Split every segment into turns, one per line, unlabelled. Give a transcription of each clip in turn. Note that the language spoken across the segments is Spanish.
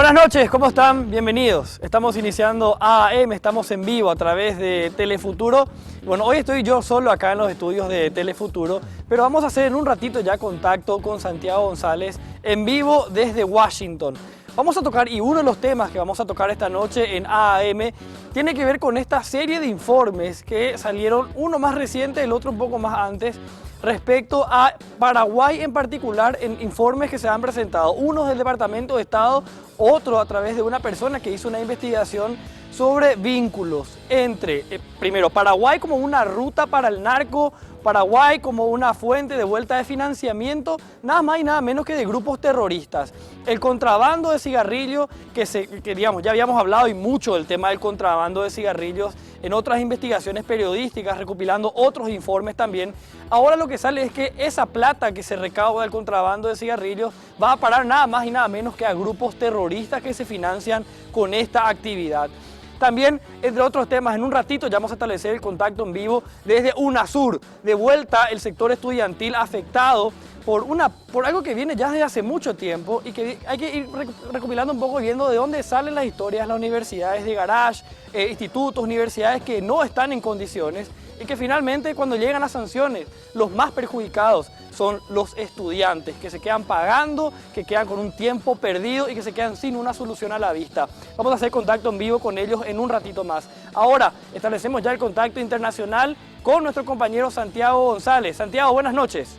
Buenas noches, ¿cómo están? Bienvenidos. Estamos iniciando AAM, estamos en vivo a través de Telefuturo. Bueno, hoy estoy yo solo acá en los estudios de Telefuturo, pero vamos a hacer en un ratito ya contacto con Santiago González en vivo desde Washington. Vamos a tocar, y uno de los temas que vamos a tocar esta noche en AAM tiene que ver con esta serie de informes que salieron, uno más reciente, el otro un poco más antes, respecto a Paraguay en particular, en informes que se han presentado, uno del Departamento de Estado, otro a través de una persona que hizo una investigación sobre vínculos entre, primero, Paraguay como una ruta para el narco, Paraguay como una fuente de vuelta de financiamiento, nada más y nada menos que de grupos terroristas. El contrabando de cigarrillos, digamos, ya habíamos hablado y mucho del tema del contrabando de cigarrillos en otras investigaciones periodísticas, recopilando otros informes también. Ahora lo que sale es que esa plata que se recauda del contrabando de cigarrillos va a parar nada más y nada menos que a grupos terroristas que se financian con esta actividad. También, entre otros temas, en un ratito ya vamos a establecer el contacto en vivo desde UNASUR. De vuelta el sector estudiantil afectado por algo que viene ya desde hace mucho tiempo y que hay que ir recopilando un poco y viendo de dónde salen las historias, las universidades de garage, institutos, universidades que no están en condiciones y que finalmente cuando llegan las sanciones, los más perjudicados son los estudiantes que se quedan pagando, que quedan con un tiempo perdido y que se quedan sin una solución a la vista. Vamos a hacer contacto en vivo con ellos en un ratito más. Ahora establecemos ya el contacto internacional con nuestro compañero Santiago González. Santiago, buenas noches.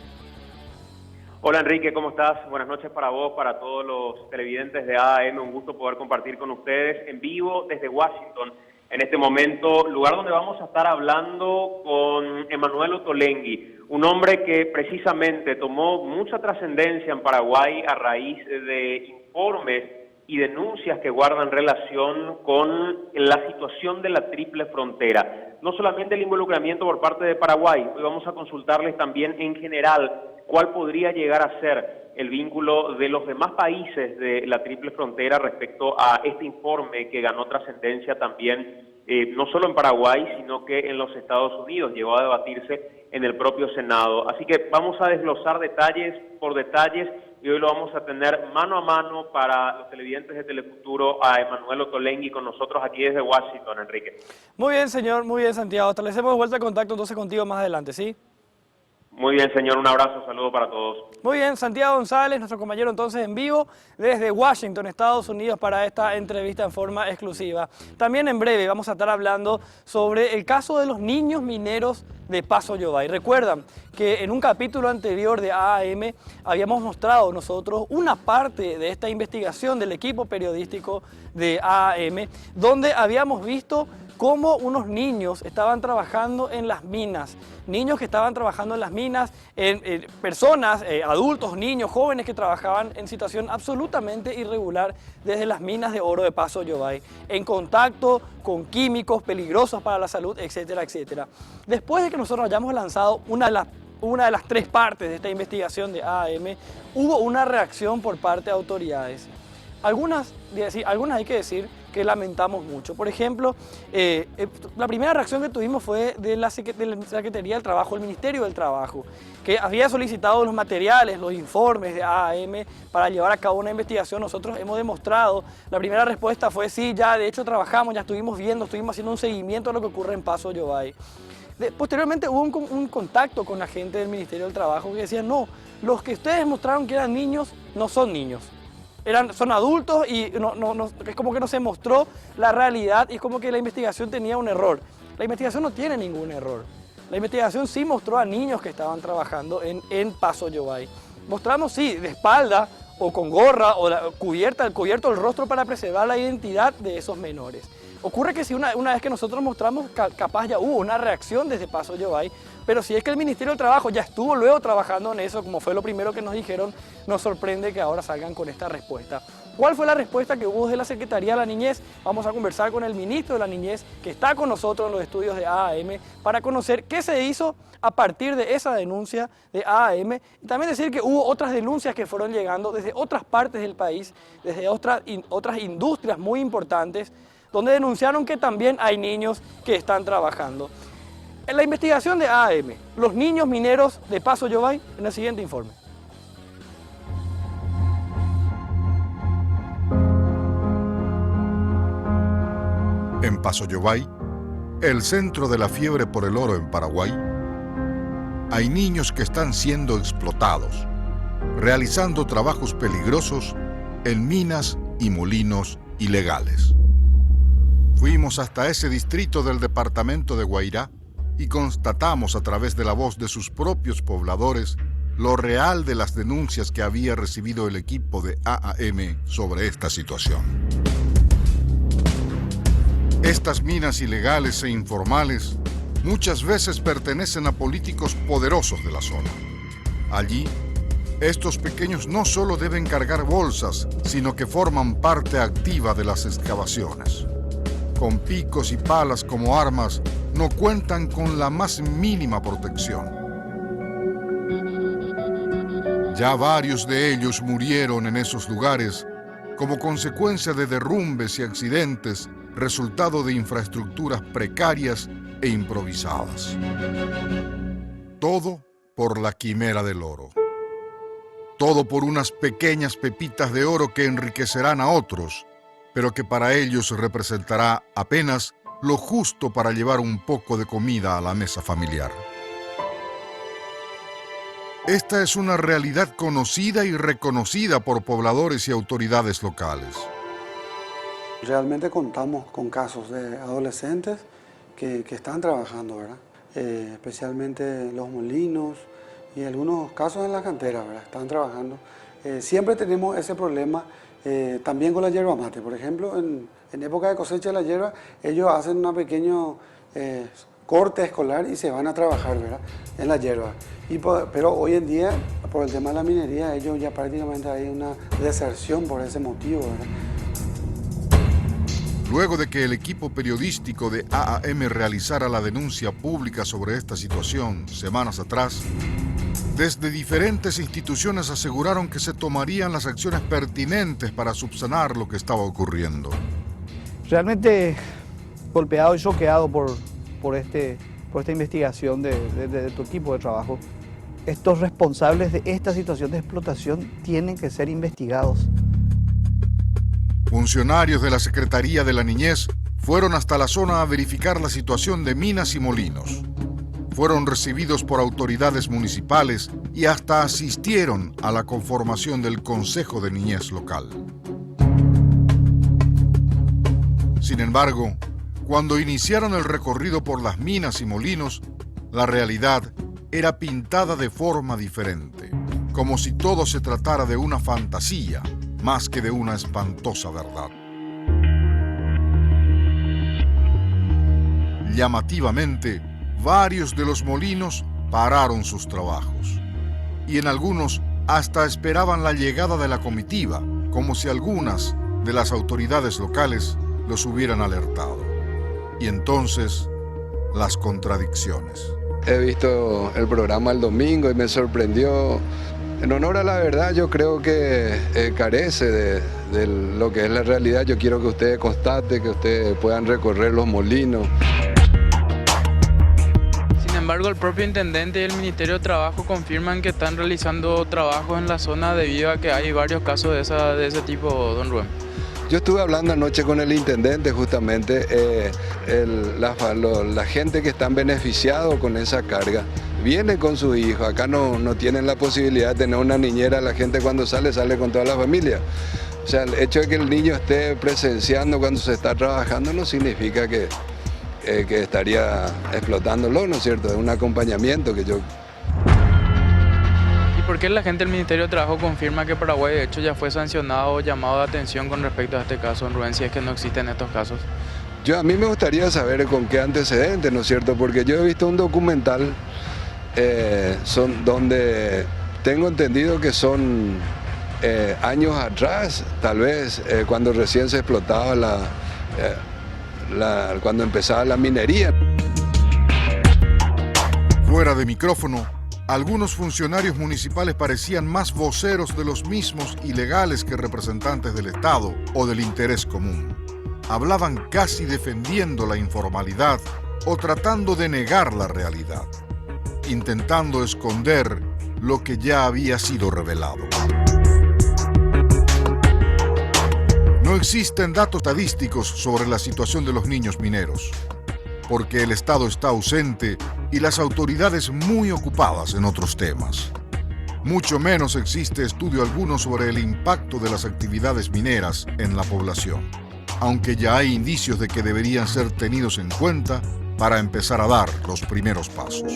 Hola Enrique, ¿cómo estás? Buenas noches para vos, para todos los televidentes de AAM. Un gusto poder compartir con ustedes en vivo desde Washington. En este momento, lugar donde vamos a estar hablando con Emanuel Ottolenghi, un hombre que precisamente tomó mucha trascendencia en Paraguay a raíz de informes y denuncias que guardan relación con la situación de la triple frontera. No solamente el involucramiento por parte de Paraguay, hoy vamos a consultarles también en general cuál podría llegar a ser el vínculo de los demás países de la triple frontera respecto a este informe que ganó trascendencia también, no solo en Paraguay, sino que en los Estados Unidos, llegó a debatirse en el propio Senado. Así que vamos a desglosar detalles por detalles y hoy lo vamos a tener mano a mano para los televidentes de Telefuturo a Emanuel Ottolenghi con nosotros aquí desde Washington, Enrique.
Muy bien, señor, muy bien, Santiago. Establecemos de vuelta el contacto entonces contigo más adelante, ¿sí?
Muy bien, señor, un abrazo, saludo para todos.
Muy bien, Santiago González, nuestro compañero entonces en vivo desde Washington, Estados Unidos, para esta entrevista en forma exclusiva. También en breve vamos a estar hablando sobre el caso de los niños mineros de Paso Llobay. Recuerdan que en un capítulo anterior de AAM habíamos mostrado nosotros una parte de esta investigación del equipo periodístico de AAM, donde habíamos visto cómo unos niños estaban trabajando en las minas, niños que estaban trabajando en las minas, personas, adultos, niños, jóvenes que trabajaban en situación absolutamente irregular desde las minas de oro de Paso Llobay, en contacto con químicos peligrosos para la salud, etcétera, etcétera. Después de que nosotros hayamos lanzado una de las tres partes de esta investigación de AAM, hubo una reacción por parte de autoridades. Algunas hay que decir que lamentamos mucho. Por ejemplo, la primera reacción que tuvimos fue de la Secretaría del Trabajo, el Ministerio del Trabajo, que había solicitado los materiales, los informes de AAM para llevar a cabo una investigación. Nosotros hemos demostrado, la primera respuesta fue sí, ya de hecho trabajamos, ya estuvimos viendo, estuvimos haciendo un seguimiento de lo que ocurre en Paso Llobay. Posteriormente hubo un contacto con la gente del Ministerio del Trabajo que decían, no, los que ustedes mostraron que eran niños, no son niños. Son adultos y es como que no se mostró la realidad y es como que la investigación tenía un error. La investigación no tiene ningún error. La investigación sí mostró a niños que estaban trabajando en Paso Llobay. Mostramos, sí, de espalda o con gorra o cubierto el rostro para preservar la identidad de esos menores. Ocurre que si una vez que nosotros mostramos, capaz ya hubo una reacción desde Paso Llobay, pero si es que el Ministerio del Trabajo ya estuvo luego trabajando en eso, como fue lo primero que nos dijeron, nos sorprende que ahora salgan con esta respuesta. ¿Cuál fue la respuesta que hubo de la Secretaría de la Niñez? Vamos a conversar con el ministro de la Niñez, que está con nosotros en los estudios de AAM, para conocer qué se hizo a partir de esa denuncia de AAM. Y también decir que hubo otras denuncias que fueron llegando desde otras partes del país, desde otras industrias muy importantes, donde denunciaron que también hay niños que están trabajando. En la investigación de AAM, los niños mineros de Paso Llobay, en el siguiente informe.
Paso Yobay, el centro de la fiebre por el oro en Paraguay, hay niños que están siendo explotados, realizando trabajos peligrosos en minas y molinos ilegales. Fuimos hasta ese distrito del departamento de Guairá y constatamos a través de la voz de sus propios pobladores lo real de las denuncias que había recibido el equipo de AAM sobre esta situación. Estas minas ilegales e informales muchas veces pertenecen a políticos poderosos de la zona. Allí, estos pequeños no solo deben cargar bolsas, sino que forman parte activa de las excavaciones. Con picos y palas como armas, no cuentan con la más mínima protección. Ya varios de ellos murieron en esos lugares como consecuencia de derrumbes y accidentes, resultado de infraestructuras precarias e improvisadas. Todo por la quimera del oro. Todo por unas pequeñas pepitas de oro que enriquecerán a otros, pero que para ellos representará apenas lo justo para llevar un poco de comida a la mesa familiar. Esta es una realidad conocida y reconocida por pobladores y autoridades locales.
Realmente contamos con casos de adolescentes que están trabajando, ¿verdad? Especialmente los molinos y algunos casos en la cantera, ¿verdad? Están trabajando. Siempre tenemos ese problema también con la yerba mate. Por ejemplo, en época de cosecha de la yerba, ellos hacen un pequeño corte escolar y se van a trabajar, ¿verdad?, en la yerba. Pero hoy en día, por el tema de la minería, ellos ya prácticamente hay una deserción por ese motivo, ¿verdad?
Luego de que el equipo periodístico de AAM realizara la denuncia pública sobre esta situación semanas atrás, desde diferentes instituciones aseguraron que se tomarían las acciones pertinentes para subsanar lo que estaba ocurriendo.
Realmente golpeado y choqueado por esta investigación de tu equipo de trabajo. Estos responsables de esta situación de explotación tienen que ser investigados.
Funcionarios de la Secretaría de la Niñez fueron hasta la zona a verificar la situación de minas y molinos. Fueron recibidos por autoridades municipales y hasta asistieron a la conformación del Consejo de Niñez local. Sin embargo, cuando iniciaron el recorrido por las minas y molinos, la realidad era pintada de forma diferente, como si todo se tratara de una fantasía, más que de una espantosa verdad. Llamativamente, varios de los molinos pararon sus trabajos, y en algunos hasta esperaban la llegada de la comitiva, como si algunas de las autoridades locales los hubieran alertado. Y entonces, las contradicciones.
He visto el programa el domingo y me sorprendió. En honor a la verdad, yo creo que carece de lo que es la realidad. Yo quiero que ustedes constaten, que ustedes puedan recorrer los molinos.
Sin embargo, el propio intendente y el Ministerio de Trabajo confirman que están realizando trabajos en la zona debido a que hay varios casos de ese tipo, don Rubén.
Yo estuve hablando anoche con el intendente justamente, la gente que están beneficiados con esa carga viene con sus hijos. Acá no tienen la posibilidad de tener una niñera. La gente cuando sale con toda la familia. O sea, el hecho de que el niño esté presenciando cuando se está trabajando no significa que estaría explotándolo, ¿no es cierto? Es un acompañamiento que yo...
¿Y por qué la gente del Ministerio de Trabajo confirma que Paraguay de hecho ya fue sancionado o llamado de atención con respecto a este caso, don Rubén, si es que no existen estos casos?
A mí me gustaría saber con qué antecedentes, ¿no es cierto? Porque yo he visto un documental donde tengo entendido que son años atrás, tal vez, cuando recién se explotaba cuando empezaba la minería.
Fuera de micrófono, algunos funcionarios municipales parecían más voceros de los mismos ilegales que representantes del Estado o del interés común. Hablaban casi defendiendo la informalidad o tratando de negar la realidad, intentando esconder lo que ya había sido revelado. No existen datos estadísticos sobre la situación de los niños mineros, porque el Estado está ausente y las autoridades muy ocupadas en otros temas. Mucho menos existe estudio alguno sobre el impacto de las actividades mineras en la población, aunque ya hay indicios de que deberían ser tenidos en cuenta para empezar a dar los primeros pasos.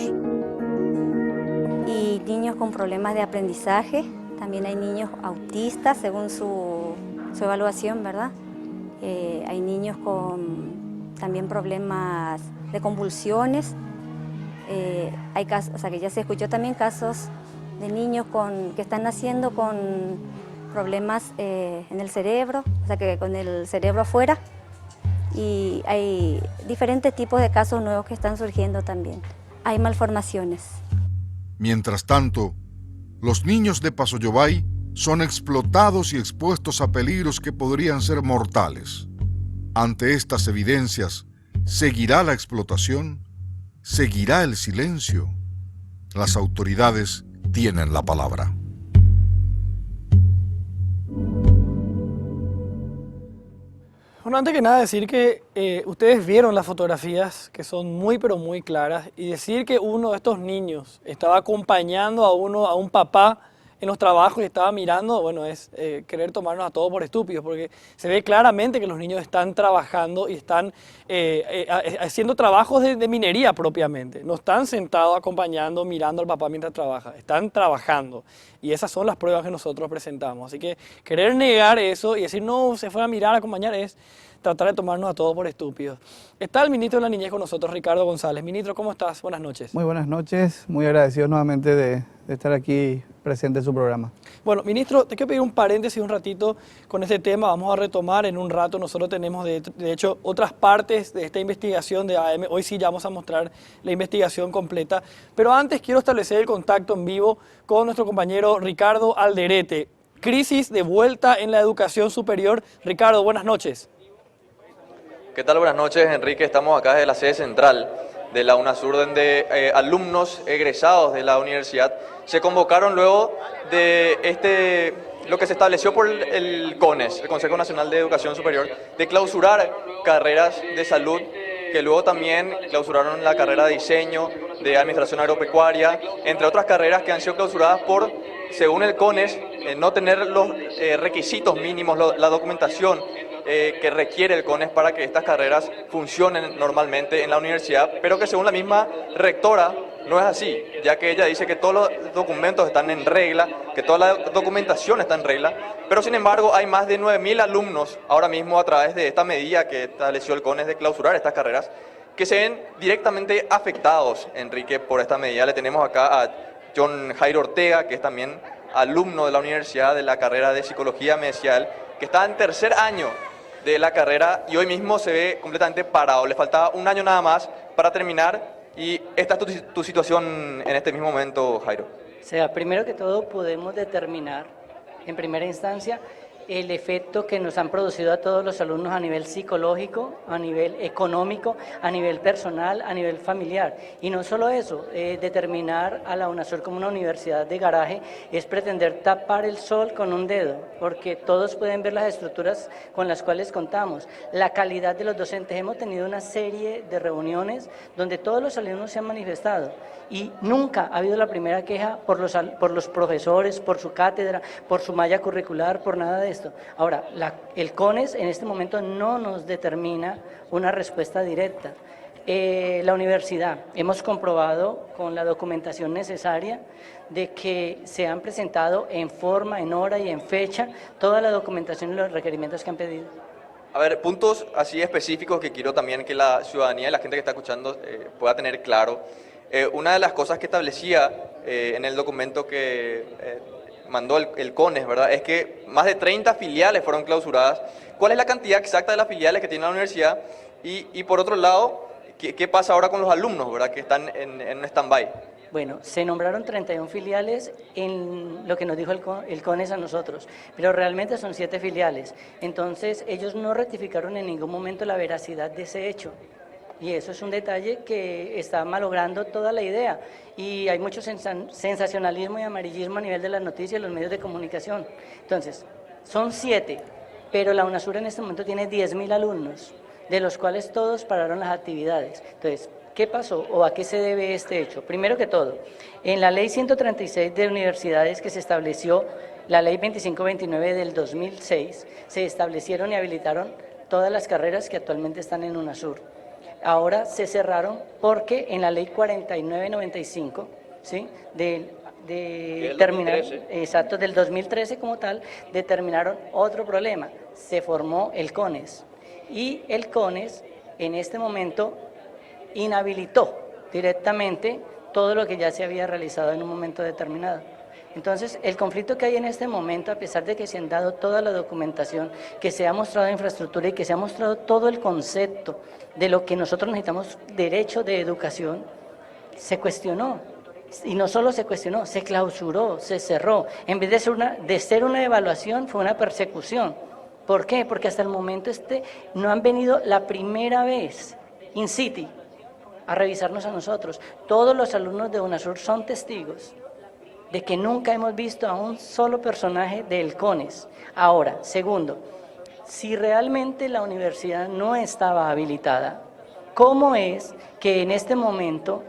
Y niños con problemas de aprendizaje, también hay niños autistas según su evaluación, ¿verdad? Hay niños con también problemas de convulsiones, hay casos, o sea que ya se escuchó también casos de niños que están naciendo con problemas en el cerebro, o sea que con el cerebro afuera, y hay diferentes tipos de casos nuevos que están surgiendo también. Hay malformaciones.
Mientras tanto, los niños de Pasoyobay son explotados y expuestos a peligros que podrían ser mortales. Ante estas evidencias, ¿seguirá la explotación? ¿Seguirá el silencio? Las autoridades tienen la palabra.
Bueno, antes que nada decir que ustedes vieron las fotografías que son muy pero muy claras, y decir que uno de estos niños estaba acompañando a un papá en los trabajos y estaba mirando, bueno, es querer tomarnos a todos por estúpidos, porque se ve claramente que los niños están trabajando y están haciendo trabajos de minería propiamente. No están sentados acompañando, mirando al papá mientras trabaja, están trabajando. Y esas son las pruebas que nosotros presentamos. Así que querer negar eso y decir no, se fue a mirar, a acompañar, es tratar de tomarnos a todos por estúpidos. Está el ministro de la Niñez con nosotros, Ricardo González. Ministro, ¿cómo estás? Buenas noches.
Muy buenas noches, muy agradecido nuevamente de estar aquí presente en su programa.
Bueno, ministro, te quiero pedir un paréntesis un ratito con este tema. Vamos a retomar en un rato. Nosotros tenemos, de hecho, otras partes de esta investigación de AM. Hoy sí ya vamos a mostrar la investigación completa. Pero antes quiero establecer el contacto en vivo con nuestro compañero Ricardo Alderete. Crisis de vuelta en la educación superior. Ricardo, buenas noches.
¿Qué tal? Buenas noches, Enrique. Estamos acá desde la sede central de la UNASUR, donde alumnos egresados de la universidad se convocaron luego de lo que se estableció por el CONES, el Consejo Nacional de Educación Superior, de clausurar carreras de salud, que luego también clausuraron la carrera de diseño, de administración agropecuaria, entre otras carreras que han sido clausuradas por, según el CONES, no tener los requisitos mínimos, la documentación que requiere el CONES para que estas carreras funcionen normalmente en la universidad, pero que según la misma rectora no es así, ya que ella dice que todos los documentos están en regla, que toda la documentación está en regla, pero sin embargo hay más de 9.000 alumnos ahora mismo a través de esta medida que estableció el CONES de clausurar estas carreras, que se ven directamente afectados, Enrique, por esta medida. Le tenemos acá a John Jairo Ortega, que es también alumno de la universidad de la carrera de Psicología, me decía él, que está en tercer año de la carrera y hoy mismo se ve completamente parado. Le faltaba un año nada más para terminar y esta es tu situación en este mismo momento, Jairo.
O sea, primero que todo podemos determinar en primera instancia el efecto que nos han producido a todos los alumnos a nivel psicológico, a nivel económico, a nivel personal, a nivel familiar. Y no solo eso, determinar a la UNASUR como una universidad de garaje es pretender tapar el sol con un dedo, porque todos pueden ver las estructuras con las cuales contamos. La calidad de los docentes, hemos tenido una serie de reuniones donde todos los alumnos se han manifestado y nunca ha habido la primera queja por los profesores, por su cátedra, por su malla curricular, por nada de esto. Ahora, el CONES en este momento no nos determina una respuesta directa. La universidad, hemos comprobado con la documentación necesaria de que se han presentado en forma, en hora y en fecha toda la documentación y los requerimientos que han pedido.
A ver, puntos así específicos que quiero también que la ciudadanía y la gente que está escuchando pueda tener claro. Una de las cosas que establecía en el documento que mandó el CONES, ¿verdad?, es que más de 30 filiales fueron clausuradas. ¿Cuál es la cantidad exacta de las filiales que tiene la universidad? Y por otro lado, ¿qué pasa ahora con los alumnos, ¿verdad?, que están en un stand-by?
Bueno, se nombraron 31 filiales en lo que nos dijo el CONES a nosotros, pero realmente son 7 filiales. Entonces, ellos no rectificaron en ningún momento la veracidad de ese hecho. Y eso es un detalle que está malogrando toda la idea. Y hay mucho sensacionalismo y amarillismo a nivel de las noticias y los medios de comunicación. Entonces, son 7. pero la UNASUR en este momento tiene 10.000 alumnos, de los cuales todos pararon las actividades. Entonces, ¿qué pasó o a qué se debe este hecho? Primero que todo, en la Ley 136 de Universidades que se estableció, la Ley 2529 del 2006, se establecieron y habilitaron todas las carreras que actualmente están en UNASUR. Ahora se cerraron porque en la Ley 4995, ¿sí?, del 2013 como tal, determinaron otro problema. Se formó el CONES y el CONES en este momento inhabilitó directamente todo lo que ya se había realizado en un momento determinado. Entonces, el conflicto que hay en este momento, a pesar de que se han dado toda la documentación, que se ha mostrado infraestructura y que se ha mostrado todo el concepto de lo que nosotros necesitamos, derecho de educación, se cuestionó. Y no solo se cuestionó, se clausuró, se cerró. En vez de ser una evaluación, fue una persecución. ¿Por qué? Porque hasta el momento no han venido la primera vez in situ a revisarnos a nosotros. Todos los alumnos de UNASUR son testigos de que nunca hemos visto a un solo personaje del CONES. Ahora, segundo, si realmente la universidad no estaba habilitada, ¿cómo es que en este momento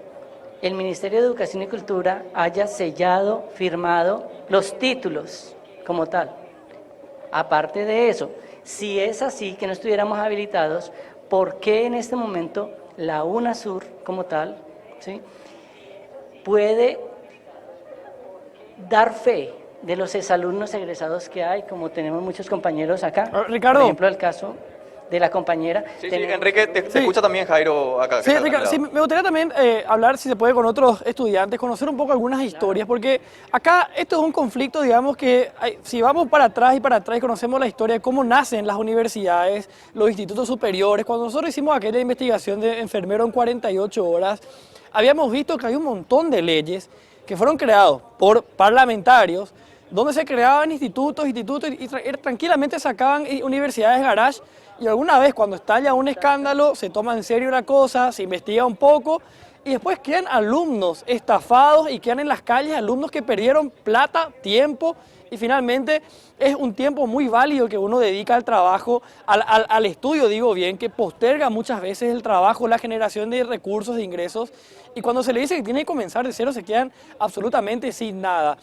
el Ministerio de Educación y Cultura haya sellado, firmado los títulos como tal? Aparte de eso, si es así, que no estuviéramos habilitados, ¿por qué en este momento la UNASUR como tal, ¿sí?, puede dar fe de los exalumnos egresados que hay, como tenemos muchos compañeros acá?
Ricardo.
Por ejemplo, el caso de la compañera.
Sí, Enrique, te escucha también Jairo acá.
Sí, Ricardo, sí, me gustaría también hablar, si se puede, con otros estudiantes, conocer un poco algunas historias, porque acá esto es un conflicto, digamos, que si vamos para atrás y conocemos la historia de cómo nacen las universidades, los institutos superiores. Cuando nosotros hicimos aquella investigación de enfermero en 48 horas, habíamos visto que hay un montón de leyes que fueron creados por parlamentarios, donde se creaban institutos y tranquilamente sacaban universidades garage, y alguna vez cuando estalla un escándalo se toma en serio la cosa, se investiga un poco y después quedan alumnos estafados y quedan en las calles alumnos que perdieron plata, tiempo, y finalmente es un tiempo muy válido que uno dedica al trabajo, al estudio, digo bien, que posterga muchas veces el trabajo, la generación de recursos, de ingresos, y cuando se le dice que tiene que comenzar de cero se quedan absolutamente sin nada.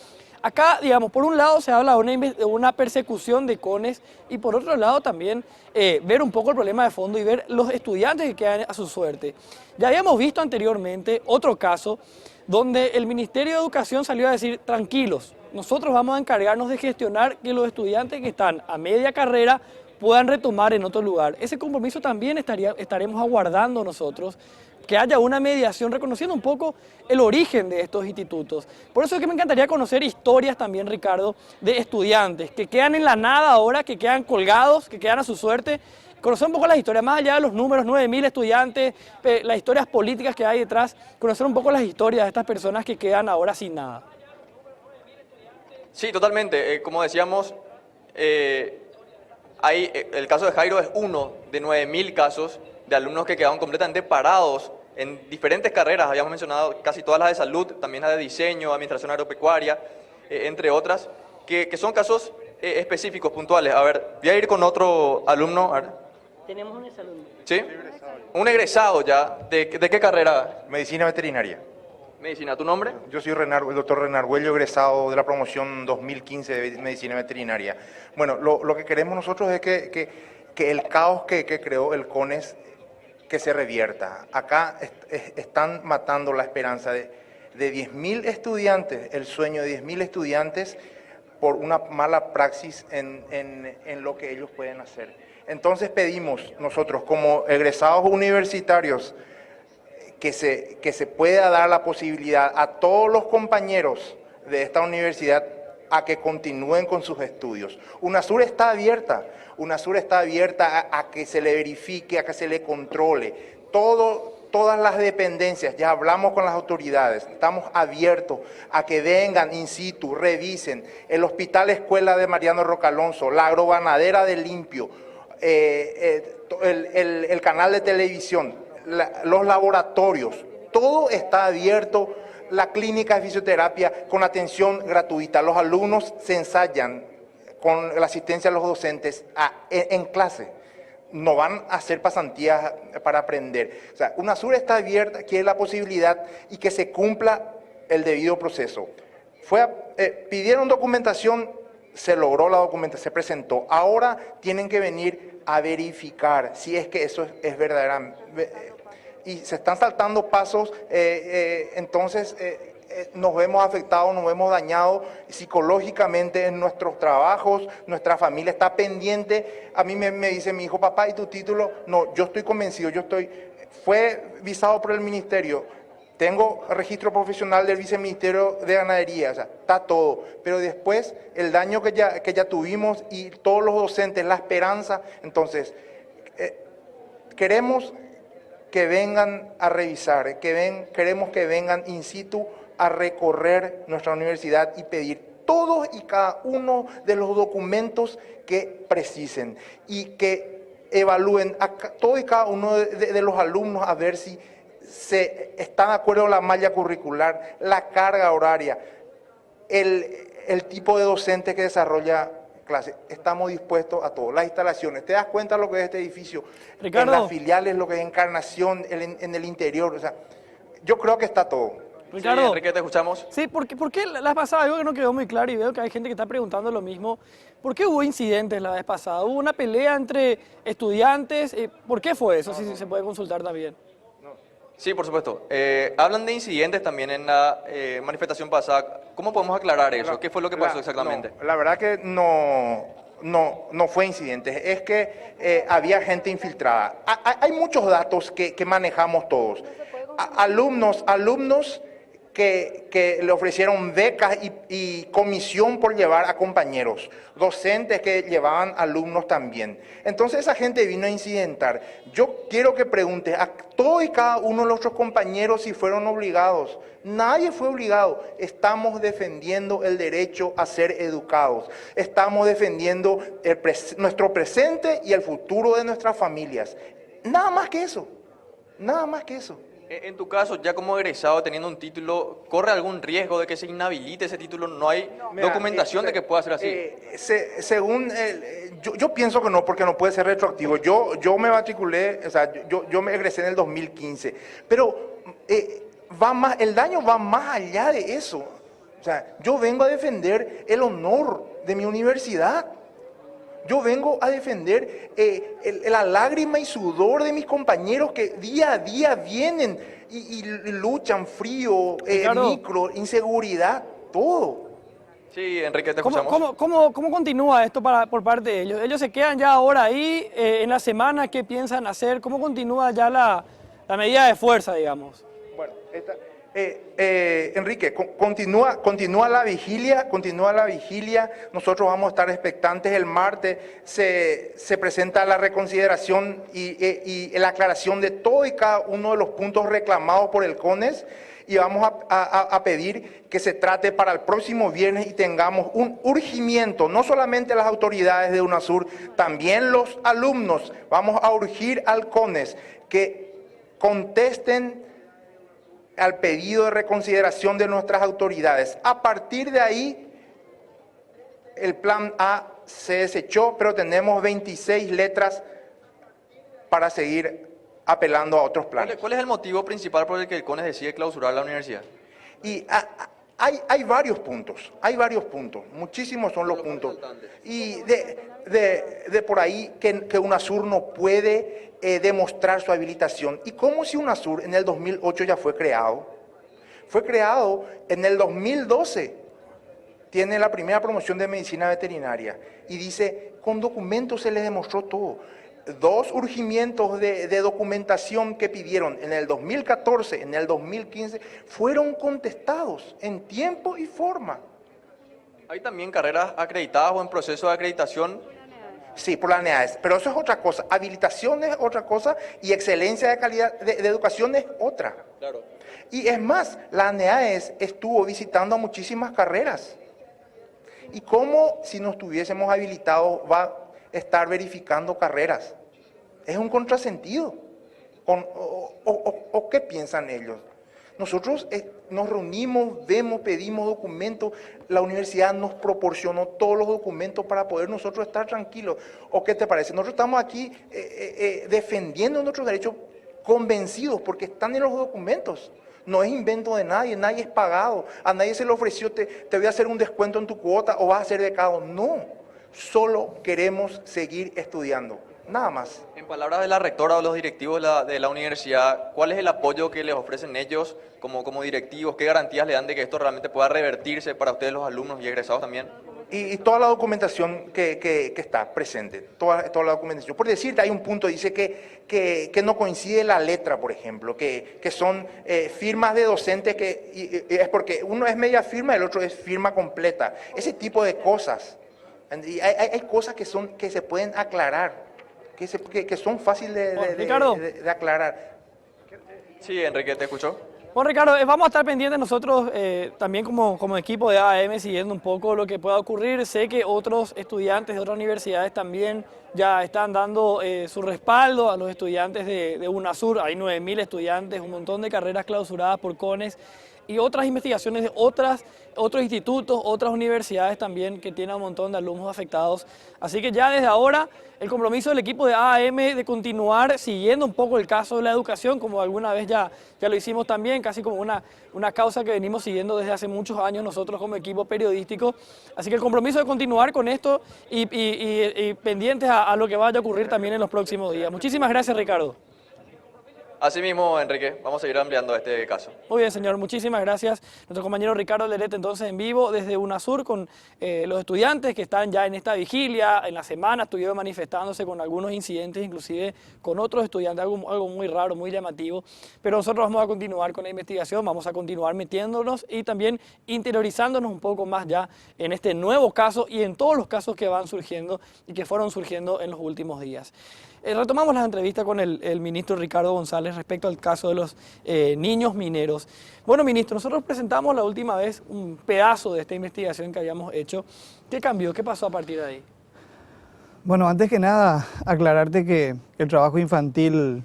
Acá, digamos, por un lado se habla de una persecución de CONES y por otro lado también ver un poco el problema de fondo y ver los estudiantes que quedan a su suerte. Ya habíamos visto anteriormente otro caso donde el Ministerio de Educación salió a decir, tranquilos, nosotros vamos a encargarnos de gestionar que los estudiantes que están a media carrera puedan retomar en otro lugar. Ese compromiso también estaremos aguardando nosotros, que haya una mediación reconociendo un poco el origen de estos institutos. Por eso es que me encantaría conocer historias también, Ricardo, de estudiantes que quedan en la nada ahora, que quedan colgados, que quedan a su suerte. Conocer un poco las historias, más allá de los números, 9.000 estudiantes, las historias políticas que hay detrás, conocer un poco las historias de estas personas que quedan ahora sin nada.
Sí, totalmente. Como decíamos, el caso de Jairo es uno de 9.000 casos de alumnos que quedaron completamente parados en diferentes carreras. Habíamos mencionado casi todas las de salud, también las de diseño, administración agropecuaria, entre otras, que son casos específicos, puntuales. A ver, voy a ir con otro alumno. A ver.
Tenemos un exalumno.
¿Sí? Un egresado ya. ¿De qué carrera?
Medicina veterinaria.
Medicina, ¿tu nombre?
Yo soy el doctor Renar Huello, egresado de la promoción 2015 de Medicina Veterinaria. Bueno, lo que queremos nosotros es que el caos que creó el CONES, que se revierta. Acá están matando la esperanza de 10.000 estudiantes, el sueño de 10.000 estudiantes por una mala praxis en lo que ellos pueden hacer. Entonces pedimos nosotros como egresados universitarios que se pueda dar la posibilidad a todos los compañeros de esta universidad a que continúen con sus estudios. UNASUR está abierta a que se le verifique, a que se le controle. Todas las dependencias, ya hablamos con las autoridades, estamos abiertos a que vengan in situ, revisen el Hospital Escuela de Mariano Roca Alonso, la Agroganadera de Limpio, el canal de televisión, los laboratorios, todo está abierto, la clínica de fisioterapia con atención gratuita. Los alumnos se ensayan con la asistencia de los docentes en clase. No van a hacer pasantías para aprender. O sea, UNASUR está abierta, quiere la posibilidad y que se cumpla el debido proceso. Pidieron documentación, se logró la documentación, se presentó. Ahora tienen que venir a verificar si es que eso es verdadero. Y se están saltando pasos, entonces nos vemos afectados, nos vemos dañados psicológicamente en nuestros trabajos, nuestra familia está pendiente. A mí me dice mi hijo, papá, ¿y tu título? No, yo estoy convencido, fue visado por el ministerio, tengo registro profesional del viceministerio de Ganadería, o sea, está todo. Pero después, el daño que ya tuvimos y todos los docentes, la esperanza, entonces, queremos que vengan a revisar, queremos que vengan in situ a recorrer nuestra universidad y pedir todos y cada uno de los documentos que precisen y que evalúen a todos y cada uno de los alumnos a ver si se están de acuerdo con la malla curricular, la carga horaria, el tipo de docente que desarrolla clase. Estamos dispuestos a todo. Las instalaciones, ¿te das cuenta lo que es este edificio?
Ricardo.
En las filiales, lo que es Encarnación, en el interior, o sea, yo creo que está todo.
Ricardo.
Sí, Enrique, te escuchamos.
Sí, ¿por qué la vez pasada algo que no quedó muy claro y veo que hay gente que está preguntando lo mismo? ¿Por qué hubo incidentes la vez pasada? ¿Hubo una pelea entre estudiantes? ¿Por qué fue eso? Si se puede consultar también.
Sí, por supuesto. Hablan de incidentes también en la manifestación pasada. ¿Cómo podemos aclarar eso? ¿Qué fue lo que pasó exactamente?
No, la verdad que no fue incidente, es que había gente infiltrada. Hay muchos datos que manejamos todos. Alumnos que le ofrecieron becas y comisión por llevar a compañeros, docentes que llevaban alumnos también. Entonces esa gente vino a incidentar. Yo quiero que pregunte a todos y cada uno de nuestros compañeros si fueron obligados. Nadie fue obligado. Estamos defendiendo el derecho a ser educados. Estamos defendiendo nuestro presente y el futuro de nuestras familias. Nada más que eso. Nada más que eso.
En tu caso, ya como egresado, teniendo un título, ¿corre algún riesgo de que se inhabilite ese título? ¿No hay documentación de que pueda ser así?
Yo pienso que no, porque no puede ser retroactivo. Yo me matriculé, o sea, yo me egresé en el 2015, pero el daño va más allá de eso. O sea, yo vengo a defender el honor de mi universidad. Yo vengo a defender la lágrima y sudor de mis compañeros que día a día vienen y luchan, frío, micro, inseguridad, todo.
Sí, Enrique, te escuchamos.
¿Cómo continúa esto por parte de ellos? ¿Ellos se quedan ya ahora ahí en la semana? ¿Qué piensan hacer? ¿Cómo continúa ya la medida de fuerza, digamos?
Bueno, Enrique, continúa la vigilia, nosotros vamos a estar expectantes. El martes se presenta la reconsideración y la aclaración de todo y cada uno de los puntos reclamados por el CONES, y vamos a pedir que se trate para el próximo viernes y tengamos un urgimiento, no solamente las autoridades de UNASUR, también los alumnos. Vamos a urgir al CONES que contesten al pedido de reconsideración de nuestras autoridades. A partir de ahí, el plan A se desechó, pero tenemos 26 letras para seguir apelando a otros planes.
¿Cuál es el motivo principal por el que el CONES decide clausurar la universidad?
Y hay varios puntos, muchísimos son los puntos. Y de por ahí que UNASUR no puede demostrar su habilitación. ¿Y cómo si UNASUR en el 2008 ya fue creado? Fue creado en el 2012. Tiene la primera promoción de medicina veterinaria. Y dice, con documentos se les demostró todo. 2 urgimientos de documentación que pidieron en el 2014, en el 2015, fueron contestados en tiempo y forma.
¿Hay también carreras acreditadas o en proceso de acreditación?
Sí, por la ANEAES, pero eso es otra cosa. Habilitación es otra cosa y excelencia de calidad de educación es otra.
Claro.
Y es más, la ANEAES estuvo visitando muchísimas carreras. ¿Y cómo, si no estuviésemos habilitados, va a estar verificando carreras? Es un contrasentido. ¿O qué piensan ellos? Nosotros nos reunimos, vemos, pedimos documentos, la universidad nos proporcionó todos los documentos para poder nosotros estar tranquilos. ¿O qué te parece? Nosotros estamos aquí defendiendo nuestros derechos convencidos porque están en los documentos. No es invento de nadie, nadie es pagado, a nadie se le ofreció, te voy a hacer un descuento en tu cuota o vas a ser becado. No, solo queremos seguir estudiando. Nada más.
En palabras de la rectora o los directivos de la universidad, ¿cuál es el apoyo que les ofrecen ellos como directivos? ¿Qué garantías le dan de que esto realmente pueda revertirse para ustedes los alumnos y egresados también?
Y toda la documentación que está presente, toda la documentación. Por decirte, hay un punto, dice que no coincide la letra, por ejemplo, que son firmas de docentes, es porque uno es media firma y el otro es firma completa. Ese tipo de cosas. Y hay cosas que se pueden aclarar. Que son fáciles de aclarar.
Sí, Enrique, ¿te escuchó?
Bueno, Ricardo, vamos a estar pendientes nosotros también como equipo de AAM siguiendo un poco lo que pueda ocurrir. Sé que otros estudiantes de otras universidades también ya están dando su respaldo a los estudiantes de UNASUR. Hay 9.000 estudiantes, un montón de carreras clausuradas por CONES y otras investigaciones de otros institutos, otras universidades también que tienen un montón de alumnos afectados. Así que ya desde ahora el compromiso del equipo de AAM de continuar siguiendo un poco el caso de la educación, como alguna vez ya lo hicimos también, casi como una causa que venimos siguiendo desde hace muchos años nosotros como equipo periodístico. Así que el compromiso de continuar con esto y pendientes a lo que vaya a ocurrir también en los próximos días. Muchísimas gracias, Ricardo.
Así mismo, Enrique, vamos a seguir ampliando este caso.
Muy bien, señor, muchísimas gracias. Nuestro compañero Ricardo Lerete entonces en vivo desde UNASUR con los estudiantes que están ya en esta vigilia. En la semana estuvieron manifestándose con algunos incidentes, inclusive con otros estudiantes, algo muy raro, muy llamativo. Pero nosotros vamos a continuar con la investigación, vamos a continuar metiéndonos y también interiorizándonos un poco más ya en este nuevo caso y en todos los casos que van surgiendo y que fueron surgiendo en los últimos días. Retomamos la entrevista con el ministro Ricardo González respecto al caso de los niños mineros. Bueno, ministro, nosotros presentamos la última vez un pedazo de esta investigación que habíamos hecho. ¿Qué cambió? ¿Qué pasó a partir de ahí?
Bueno, antes que nada, aclararte que el trabajo infantil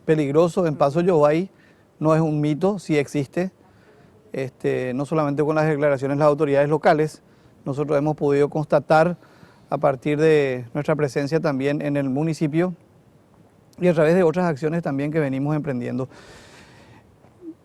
peligroso en Paso Yobay no es un mito, sí existe. No solamente con las declaraciones de las autoridades locales, nosotros hemos podido constatar a partir de nuestra presencia también en el municipio y a través de otras acciones también que venimos emprendiendo.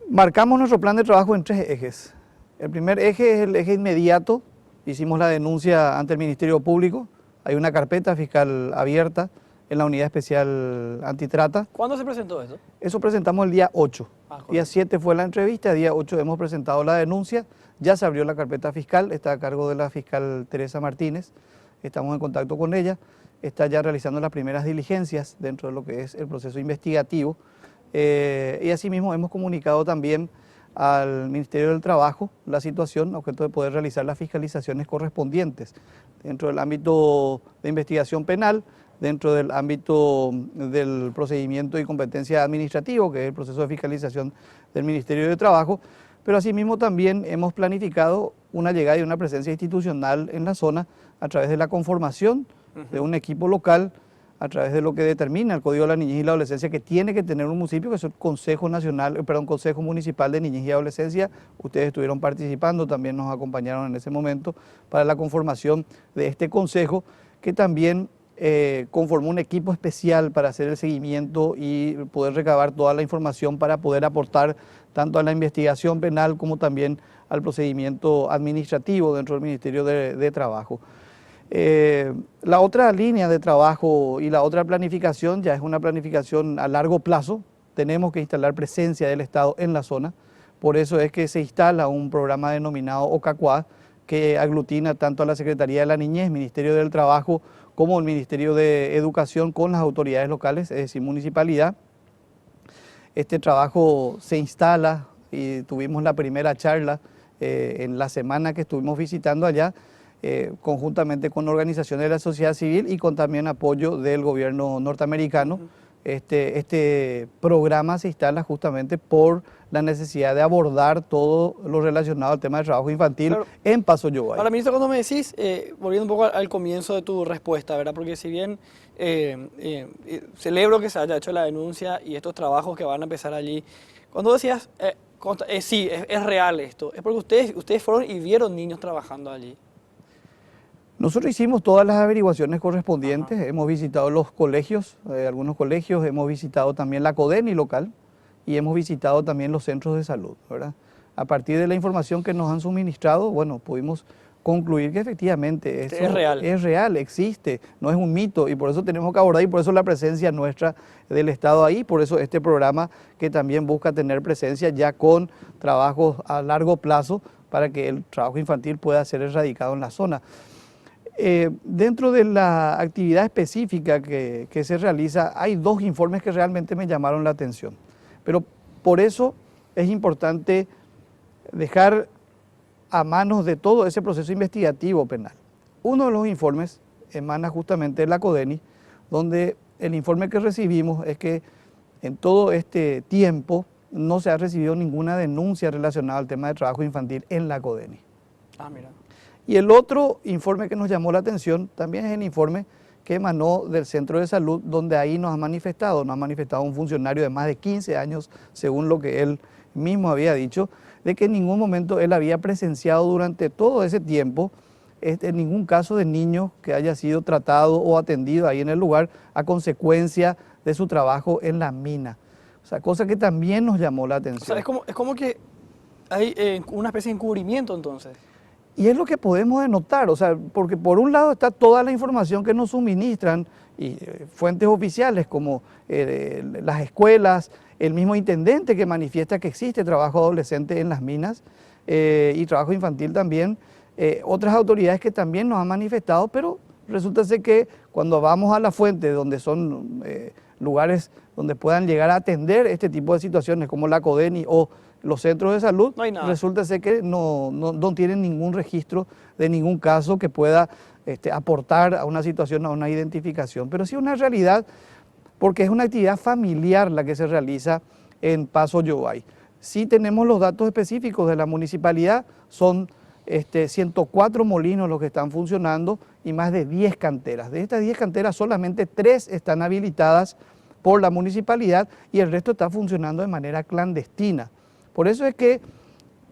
Marcamos nuestro plan de trabajo en 3 ejes. El primer eje es el eje inmediato. Hicimos la denuncia ante el Ministerio Público. Hay una carpeta fiscal abierta en la Unidad Especial Antitrata.
¿Cuándo se presentó eso?
Eso presentamos el día 8. Día 7 fue la entrevista, día 8 hemos presentado la denuncia. Ya se abrió la carpeta fiscal, está a cargo de la fiscal Teresa Martínez. Estamos en contacto con ella, está ya realizando las primeras diligencias dentro de lo que es el proceso investigativo y asimismo hemos comunicado también al Ministerio del Trabajo la situación a objeto de poder realizar las fiscalizaciones correspondientes dentro del ámbito de investigación penal, dentro del ámbito del procedimiento y competencia administrativo, que es el proceso de fiscalización del Ministerio de Trabajo, pero asimismo también hemos planificado una llegada y una presencia institucional en la zona a través de la conformación de un equipo local, a través de lo que determina el Código de la Niñez y la Adolescencia que tiene que tener un municipio, que es el Consejo Municipal de Niñez y Adolescencia. Ustedes estuvieron participando, también nos acompañaron en ese momento para la conformación de este consejo, que también conformó un equipo especial para hacer el seguimiento y poder recabar toda la información para poder aportar tanto a la investigación penal como también al procedimiento administrativo dentro del Ministerio de Trabajo. La otra línea de trabajo y la otra planificación ya es una planificación a largo plazo. Tenemos que instalar presencia del Estado en la zona, por eso es que se instala un programa denominado OCACUA que aglutina tanto a la Secretaría de la Niñez, Ministerio del Trabajo, como el Ministerio de Educación con las autoridades locales, es decir, municipalidad. Este trabajo se instala y tuvimos la primera charla en la semana que estuvimos visitando allá, conjuntamente con organizaciones de la sociedad civil y con también apoyo del gobierno norteamericano. Este programa se instala justamente por la necesidad de abordar todo lo relacionado al tema del trabajo infantil en Paso Yobay.
Ahora, ministro, cuando me decís, volviendo un poco al comienzo de tu respuesta, ¿verdad? Porque si bien celebro que se haya hecho la denuncia y estos trabajos que van a empezar allí, cuando decías Sí, es real esto. Es porque ustedes fueron y vieron niños trabajando allí.
Nosotros hicimos todas las averiguaciones correspondientes, hemos visitado los colegios, algunos colegios, hemos visitado también la CODENI local y hemos visitado también los centros de salud, ¿verdad? A partir de la información que nos han suministrado, bueno, pudimos concluir que efectivamente eso es real, existe, no es un mito y por eso tenemos que abordar y por eso la presencia nuestra del Estado ahí, por eso este programa que también busca tener presencia ya con trabajos a largo plazo para que el trabajo infantil pueda ser erradicado en la zona. Dentro de la actividad específica que se realiza, hay dos informes que realmente me llamaron la atención. Pero por eso es importante dejar a manos de todo ese proceso investigativo penal. Uno de los informes emana justamente de la CODENI, donde el informe que recibimos es que en todo este tiempo no se ha recibido ninguna denuncia relacionada al tema de trabajo infantil en la CODENI.
Ah, mira.
Y el otro informe que nos llamó la atención también es el informe que emanó del centro de salud, donde ahí nos ha manifestado un funcionario de más de 15 años, según lo que él mismo había dicho, de que en ningún momento él había presenciado durante todo ese tiempo ningún caso de niño que haya sido tratado o atendido ahí en el lugar a consecuencia de su trabajo en la mina. O sea, cosa que también nos llamó la atención.
O sea, es como que hay una especie de encubrimiento entonces.
Y es lo que podemos denotar, o sea, porque por un lado está toda la información que nos suministran y fuentes oficiales como las escuelas, el mismo intendente que manifiesta que existe trabajo adolescente en las minas y trabajo infantil también, otras autoridades que también nos han manifestado, pero resulta ser que cuando vamos a la fuente, donde son lugares donde puedan llegar a atender este tipo de situaciones como la CODENI o los centros de salud, no resulta ser que no tienen ningún registro de ningún caso que pueda aportar a una situación, a una identificación. Pero sí una realidad, porque es una actividad familiar la que se realiza en Paso Yobay. Sí tenemos los datos específicos de la municipalidad, son 104 molinos los que están funcionando y más de 10 canteras. De estas 10 canteras solamente 3 están habilitadas por la municipalidad y el resto está funcionando de manera clandestina. Por eso es que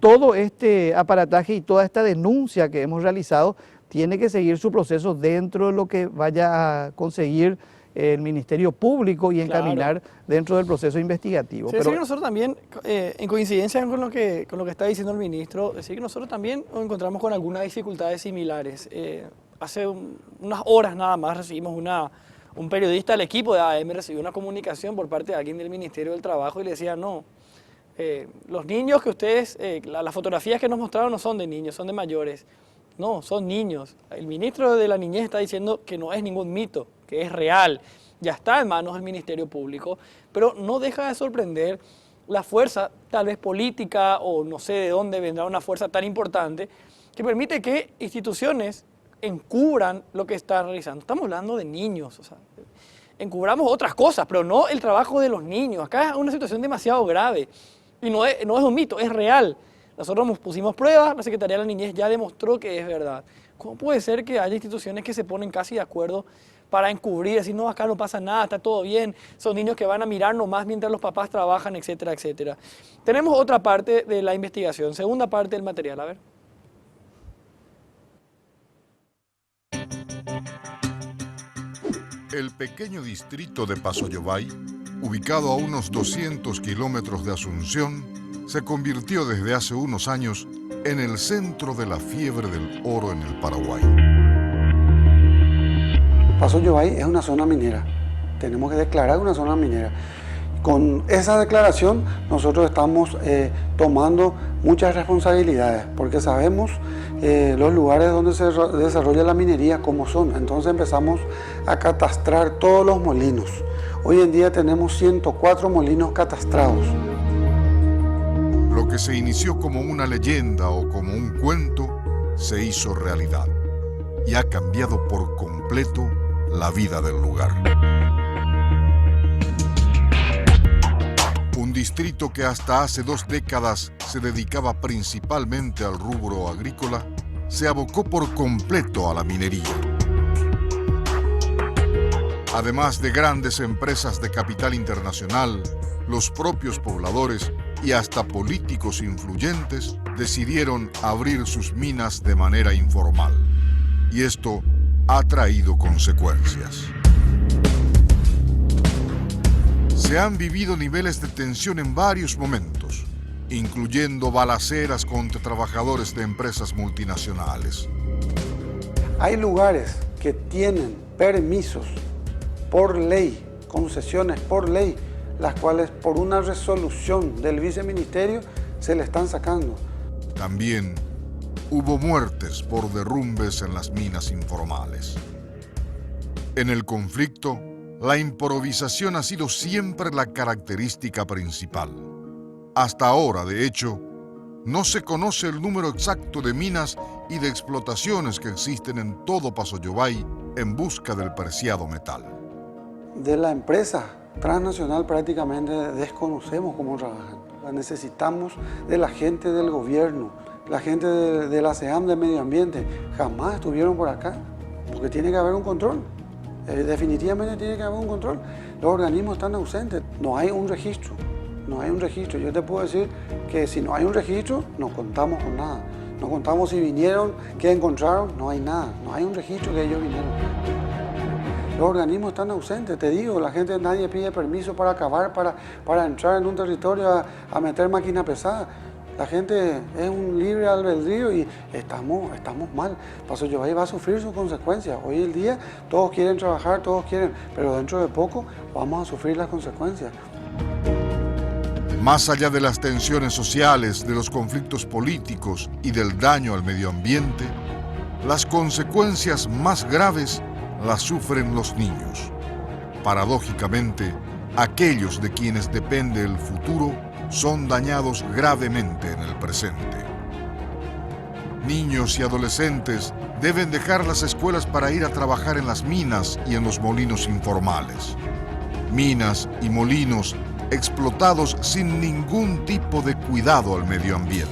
todo este aparataje y toda esta denuncia que hemos realizado tiene que seguir su proceso dentro de lo que vaya a conseguir el Ministerio Público y encaminar dentro del proceso investigativo.
Sí, pero que nosotros también, en coincidencia con lo que está diciendo el ministro, decir que nosotros también nos encontramos con algunas dificultades similares. Hace unas horas nada más recibimos un periodista del equipo de AM, recibió una comunicación por parte de alguien del Ministerio del Trabajo y le decía, no, los niños que ustedes, las fotografías que nos mostraron no son de niños, son de mayores. No, son niños. El ministro de la Niñez está diciendo que no es ningún mito, que es real. Ya está en manos del Ministerio Público, pero no deja de sorprender la fuerza, tal vez política o no sé de dónde vendrá una fuerza tan importante, que permite que instituciones encubran lo que están realizando. Estamos hablando de niños, o sea, encubramos otras cosas, pero no el trabajo de los niños. Acá es una situación demasiado grave. Y no es un mito, es real. Nosotros nos pusimos pruebas, la Secretaría de la Niñez ya demostró que es verdad. ¿Cómo puede ser que haya instituciones que se ponen casi de acuerdo para encubrir, decir, no, acá no pasa nada, está todo bien, son niños que van a mirar nomás mientras los papás trabajan, etcétera, etcétera? Tenemos otra parte de la investigación, segunda parte del material, a ver.
El pequeño distrito de Paso Yobay, ubicado a unos 200 kilómetros de Asunción, se convirtió desde hace unos años en el centro de la fiebre del oro en el Paraguay.
Paso Yobay es una zona minera, tenemos que declarar una zona minera. Con esa declaración nosotros estamos tomando muchas responsabilidades porque sabemos los lugares donde se desarrolla la minería cómo son. Entonces empezamos a catastrar todos los molinos. Hoy en día tenemos 104 molinos catastrados.
Lo que se inició como una leyenda o como un cuento se hizo realidad y ha cambiado por completo la vida del lugar. Un distrito que hasta hace 2 décadas se dedicaba principalmente al rubro agrícola, se abocó por completo a la minería. Además de grandes empresas de capital internacional, los propios pobladores y hasta políticos influyentes decidieron abrir sus minas de manera informal. Y esto ha traído consecuencias. Se han vivido niveles de tensión en varios momentos, incluyendo balaceras contra trabajadores de empresas multinacionales.
Hay lugares que tienen permisos por ley, concesiones por ley, las cuales por una resolución del viceministerio se le están sacando.
También hubo muertes por derrumbes en las minas informales. En el conflicto, la improvisación ha sido siempre la característica principal. Hasta ahora, de hecho, no se conoce el número exacto de minas y de explotaciones que existen en todo Paso Yobay en busca del preciado metal.
De la empresa transnacional prácticamente desconocemos cómo trabajan. Necesitamos de la gente del gobierno, la gente de la SEAM de Medio Ambiente. Jamás estuvieron por acá, porque tiene que haber un control. Definitivamente tiene que haber un control. Los organismos están ausentes, no hay un registro. No hay un registro. Yo te puedo decir que si no hay un registro, no contamos con nada. No contamos si vinieron, qué encontraron, no hay nada. No hay un registro que ellos vinieron. Los organismos están ausentes, te digo, la gente, nadie pide permiso para acabar, para entrar en un territorio a meter máquina pesada. La gente es un libre albedrío y estamos mal. Paso Yobay va a sufrir sus consecuencias. Hoy en día todos quieren trabajar, todos quieren, pero dentro de poco vamos a sufrir las consecuencias.
Más allá de las tensiones sociales, de los conflictos políticos y del daño al medio ambiente, las consecuencias más graves las sufren los niños. Paradójicamente, aquellos de quienes depende el futuro son dañados gravemente en el presente. Niños y adolescentes deben dejar las escuelas para ir a trabajar en las minas y en los molinos informales. Minas y molinos explotados sin ningún tipo de cuidado al medio ambiente.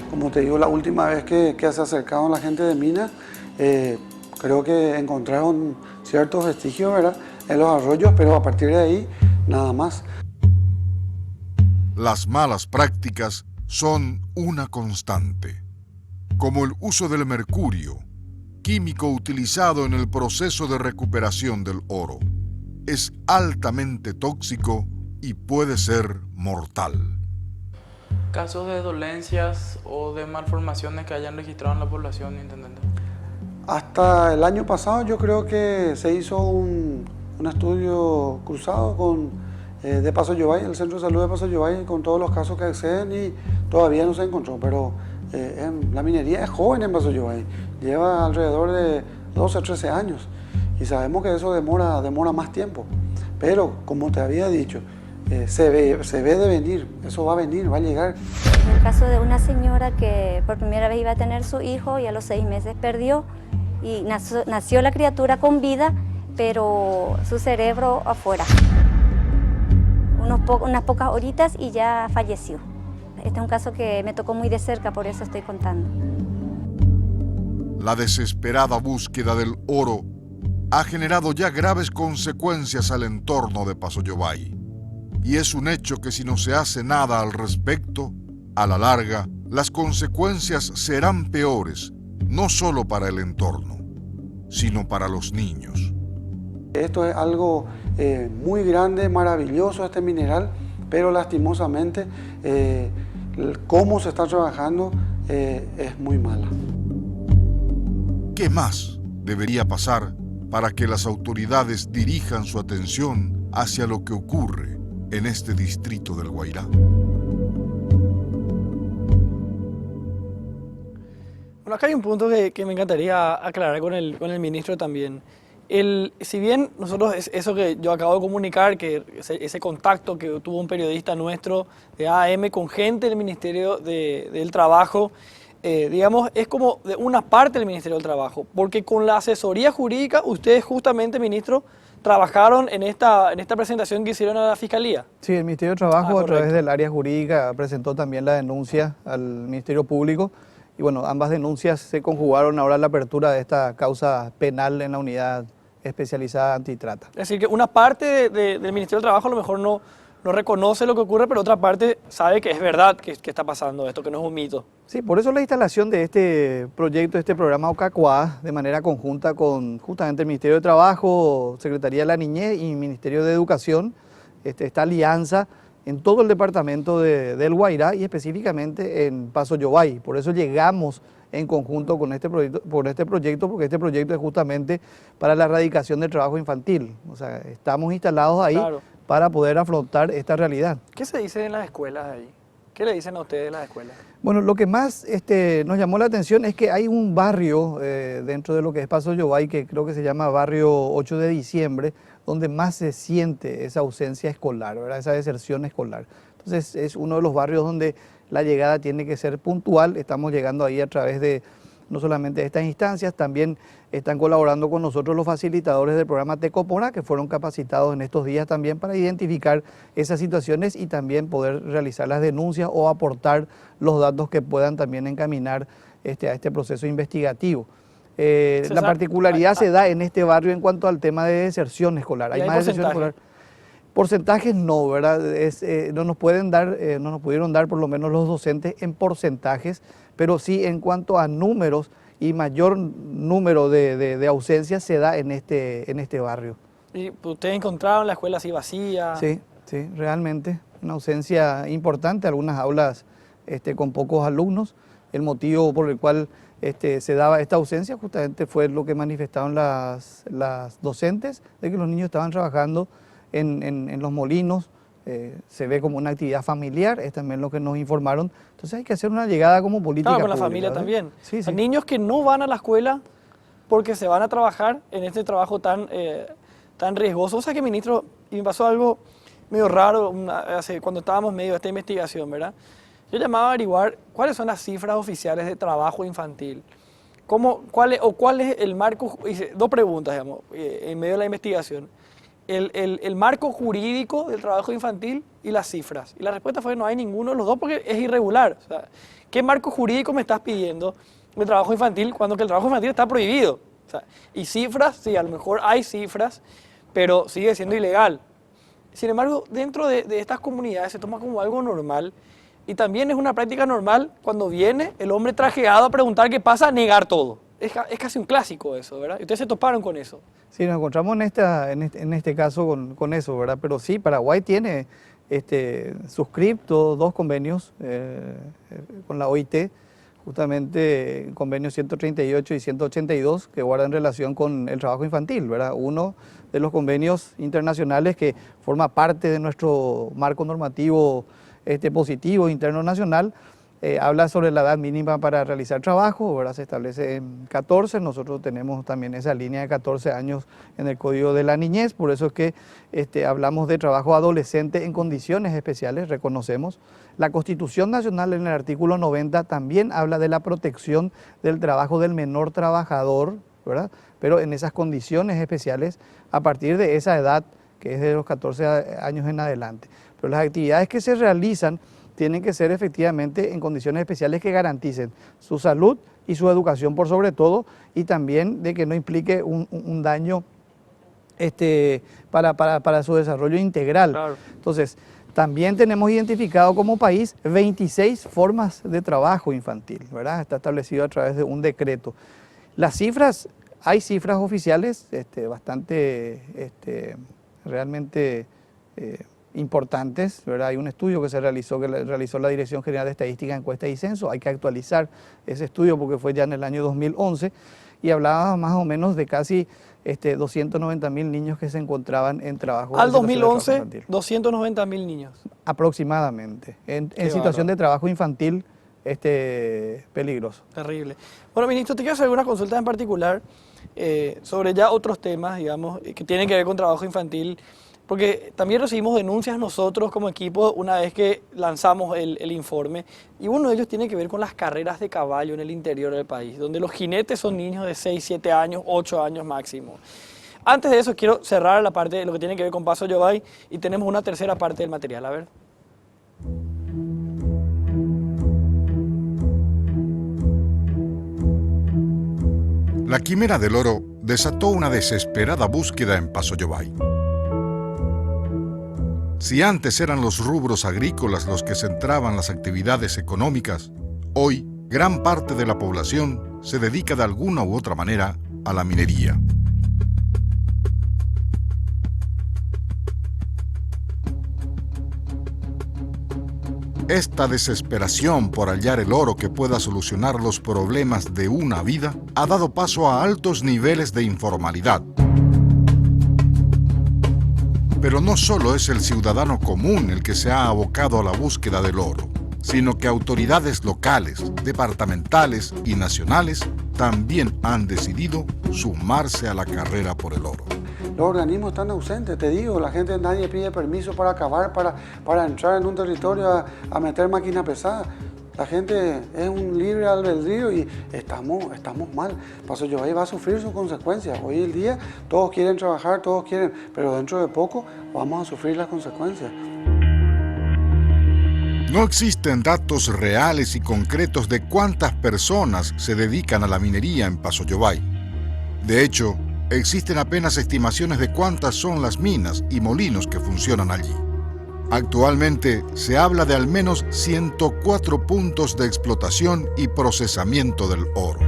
Como te digo, la última vez que se acercaron la gente de minas, creo que encontraron ciertos vestigios, ¿verdad?, en los arroyos, pero a partir de ahí, nada más.
Las malas prácticas son una constante, como el uso del mercurio, químico utilizado en el proceso de recuperación del oro. Es altamente tóxico y puede ser mortal.
¿Casos de dolencias o de malformaciones que hayan registrado en la población, intendente?
Hasta el año pasado yo creo que se hizo un estudio cruzado de Paso Yobay, el Centro de Salud de Paso Yobay, con todos los casos que exceden y todavía no se encontró, pero la minería es joven en Paso Yobay, lleva alrededor de 12 o 13 años y sabemos que eso demora más tiempo, pero como te había dicho, se ve de venir, eso va a venir, va a llegar.
En el caso de una señora que por primera vez iba a tener su hijo y a los 6 meses perdió y nació la criatura con vida, pero su cerebro afuera. Unas pocas horitas y ya falleció. Este es un caso que me tocó muy de cerca, por eso estoy contando.
La desesperada búsqueda del oro ha generado ya graves consecuencias al entorno de Paso Yobay. Y es un hecho que si no se hace nada al respecto, a la larga, las consecuencias serán peores, no solo para el entorno, sino para los niños.
Esto es algo muy grande, maravilloso este mineral, pero lastimosamente cómo se está trabajando es muy mala.
¿Qué más debería pasar para que las autoridades dirijan su atención hacia lo que ocurre en este distrito del Guairá?
Bueno, acá hay un punto que me encantaría aclarar con el ministro también. Si bien nosotros, eso que yo acabo de comunicar, que ese contacto que tuvo un periodista nuestro de AM con gente del Ministerio del Trabajo, digamos, es como de una parte del Ministerio del Trabajo, porque con la asesoría jurídica, ustedes justamente, ministro, trabajaron en esta presentación que hicieron a la Fiscalía.
Sí, el Ministerio de Trabajo a través del área jurídica presentó también la denuncia al Ministerio Público y bueno, ambas denuncias se conjugaron ahora en la apertura de esta causa penal en la unidad especializada antitrata.
Es decir, que una parte del Ministerio del Trabajo a lo mejor no reconoce lo que ocurre, pero otra parte sabe que es verdad que está pasando esto, que no es un mito.
Sí, por eso la instalación de este proyecto, este programa OCACUA, de manera conjunta con justamente el Ministerio de Trabajo, Secretaría de la Niñez y Ministerio de Educación, esta alianza en todo el departamento del Guairá y específicamente en Paso Yobay. Por eso llegamos en conjunto con este proyecto, porque este proyecto es justamente para la erradicación del trabajo infantil. O sea, estamos instalados ahí para poder afrontar esta realidad.
¿Qué se dice en las escuelas ahí? ¿Qué le dicen a ustedes en las escuelas?
Bueno, lo que más nos llamó la atención es que hay un barrio dentro de lo que es Paso Yobay, que creo que se llama Barrio 8 de Diciembre, donde más se siente esa ausencia escolar, ¿verdad? Esa deserción escolar. Entonces es uno de los barrios donde la llegada tiene que ser puntual. Estamos llegando ahí a través de no solamente de estas instancias, también están colaborando con nosotros los facilitadores del programa Tecopona, que fueron capacitados en estos días también para identificar esas situaciones y también poder realizar las denuncias o aportar los datos que puedan también encaminar a este proceso investigativo. La particularidad se da en este barrio en cuanto al tema de deserción escolar.
¿Hay
más deserción escolar. Porcentajes no, ¿verdad? No nos pudieron dar por lo menos los docentes en porcentajes, pero sí en cuanto a números y mayor número de ausencias se da en este barrio.
¿Y ustedes encontraron la escuela así vacía?
Sí, realmente. Una ausencia importante, algunas aulas con pocos alumnos. El motivo por el cual se daba esta ausencia justamente fue lo que manifestaron las docentes, de que los niños estaban trabajando en los molinos, se ve como una actividad familiar, es también lo que nos informaron. Entonces hay que hacer una llegada como política
con la
pública,
familia,
¿verdad?
también.
Sí.
Hay niños que no van a la escuela porque se van a trabajar en este trabajo tan riesgoso. O sea que, ministro, y me pasó algo medio raro cuando estábamos medio de esta investigación, ¿verdad? Yo llamaba a averiguar cuáles son las cifras oficiales de trabajo infantil. ¿Cuál es el marco? Hice dos preguntas, digamos, en medio de la investigación. El marco jurídico del trabajo infantil y las cifras. Y la respuesta fue no hay ninguno de los dos porque es irregular. O sea, ¿qué marco jurídico me estás pidiendo de trabajo infantil cuando que el trabajo infantil está prohibido? O sea, y cifras, sí, a lo mejor hay cifras, pero sigue siendo ilegal. Sin embargo, dentro de estas comunidades se toma como algo normal y también es una práctica normal cuando viene el hombre trajeado a preguntar qué pasa, a negar todo. Es casi un clásico eso, ¿verdad? Y ustedes se toparon con eso.
Sí, nos encontramos en este caso con eso, ¿verdad? Pero sí, Paraguay tiene suscripto 2 convenios con la OIT, justamente convenios 138 y 182 que guardan relación con el trabajo infantil, ¿verdad? Uno de los convenios internacionales que forma parte de nuestro marco normativo positivo interno nacional, habla sobre la edad mínima para realizar trabajo, ¿verdad? Se establece en 14, nosotros tenemos también esa línea de 14 años en el Código de la Niñez, por eso es que hablamos de trabajo adolescente en condiciones especiales, reconocemos. La Constitución Nacional en el artículo 90 también habla de la protección del trabajo del menor trabajador, ¿verdad? Pero en esas condiciones especiales a partir de esa edad, que es de los 14 años en adelante. Pero las actividades que se realizan tienen que ser efectivamente en condiciones especiales que garanticen su salud y su educación por sobre todo, y también de que no implique un daño para su desarrollo integral.
Claro.
Entonces, también tenemos identificado como país 26 formas de trabajo infantil, ¿verdad? Está establecido a través de un decreto. Las cifras, hay cifras oficiales bastante realmente importantes, ¿verdad? Hay un estudio que realizó la Dirección General de Estadística, Encuesta y Censo. Hay que actualizar ese estudio porque fue ya en el año 2011 y hablaba más o menos de casi 290.000 niños que se encontraban en trabajo.
Al 2011, 290.000 niños.
Aproximadamente, en situación de trabajo infantil peligroso.
Terrible. Bueno, ministro, te quiero hacer algunas consultas en particular sobre ya otros temas, digamos, que tienen que ver con trabajo infantil. Porque también recibimos denuncias nosotros como equipo una vez que lanzamos el informe, y uno de ellos tiene que ver con las carreras de caballo en el interior del país, donde los jinetes son niños de 6, 7 años, 8 años máximo. Antes de eso quiero cerrar la parte de lo que tiene que ver con Paso Yobay y tenemos una tercera parte del material, a ver.
La quimera del oro desató una desesperada búsqueda en Paso Yobay. Si antes eran los rubros agrícolas los que centraban las actividades económicas, hoy gran parte de la población se dedica de alguna u otra manera a la minería. Esta desesperación por hallar el oro que pueda solucionar los problemas de una vida ha dado paso a altos niveles de informalidad. Pero no solo es el ciudadano común el que se ha abocado a la búsqueda del oro, sino que autoridades locales, departamentales y nacionales también han decidido sumarse a la carrera por el oro.
Los organismos están ausentes, te digo, la gente, nadie pide permiso para cavar, para entrar en un territorio a meter máquina pesada. La gente es un libre albedrío y estamos mal. Paso Yobay va a sufrir sus consecuencias. Hoy en día todos quieren trabajar, todos quieren, pero dentro de poco vamos a sufrir las consecuencias.
No existen datos reales y concretos de cuántas personas se dedican a la minería en Paso Yobay. De hecho, existen apenas estimaciones de cuántas son las minas y molinos que funcionan allí. Actualmente se habla de al menos 104 puntos de explotación y procesamiento del oro.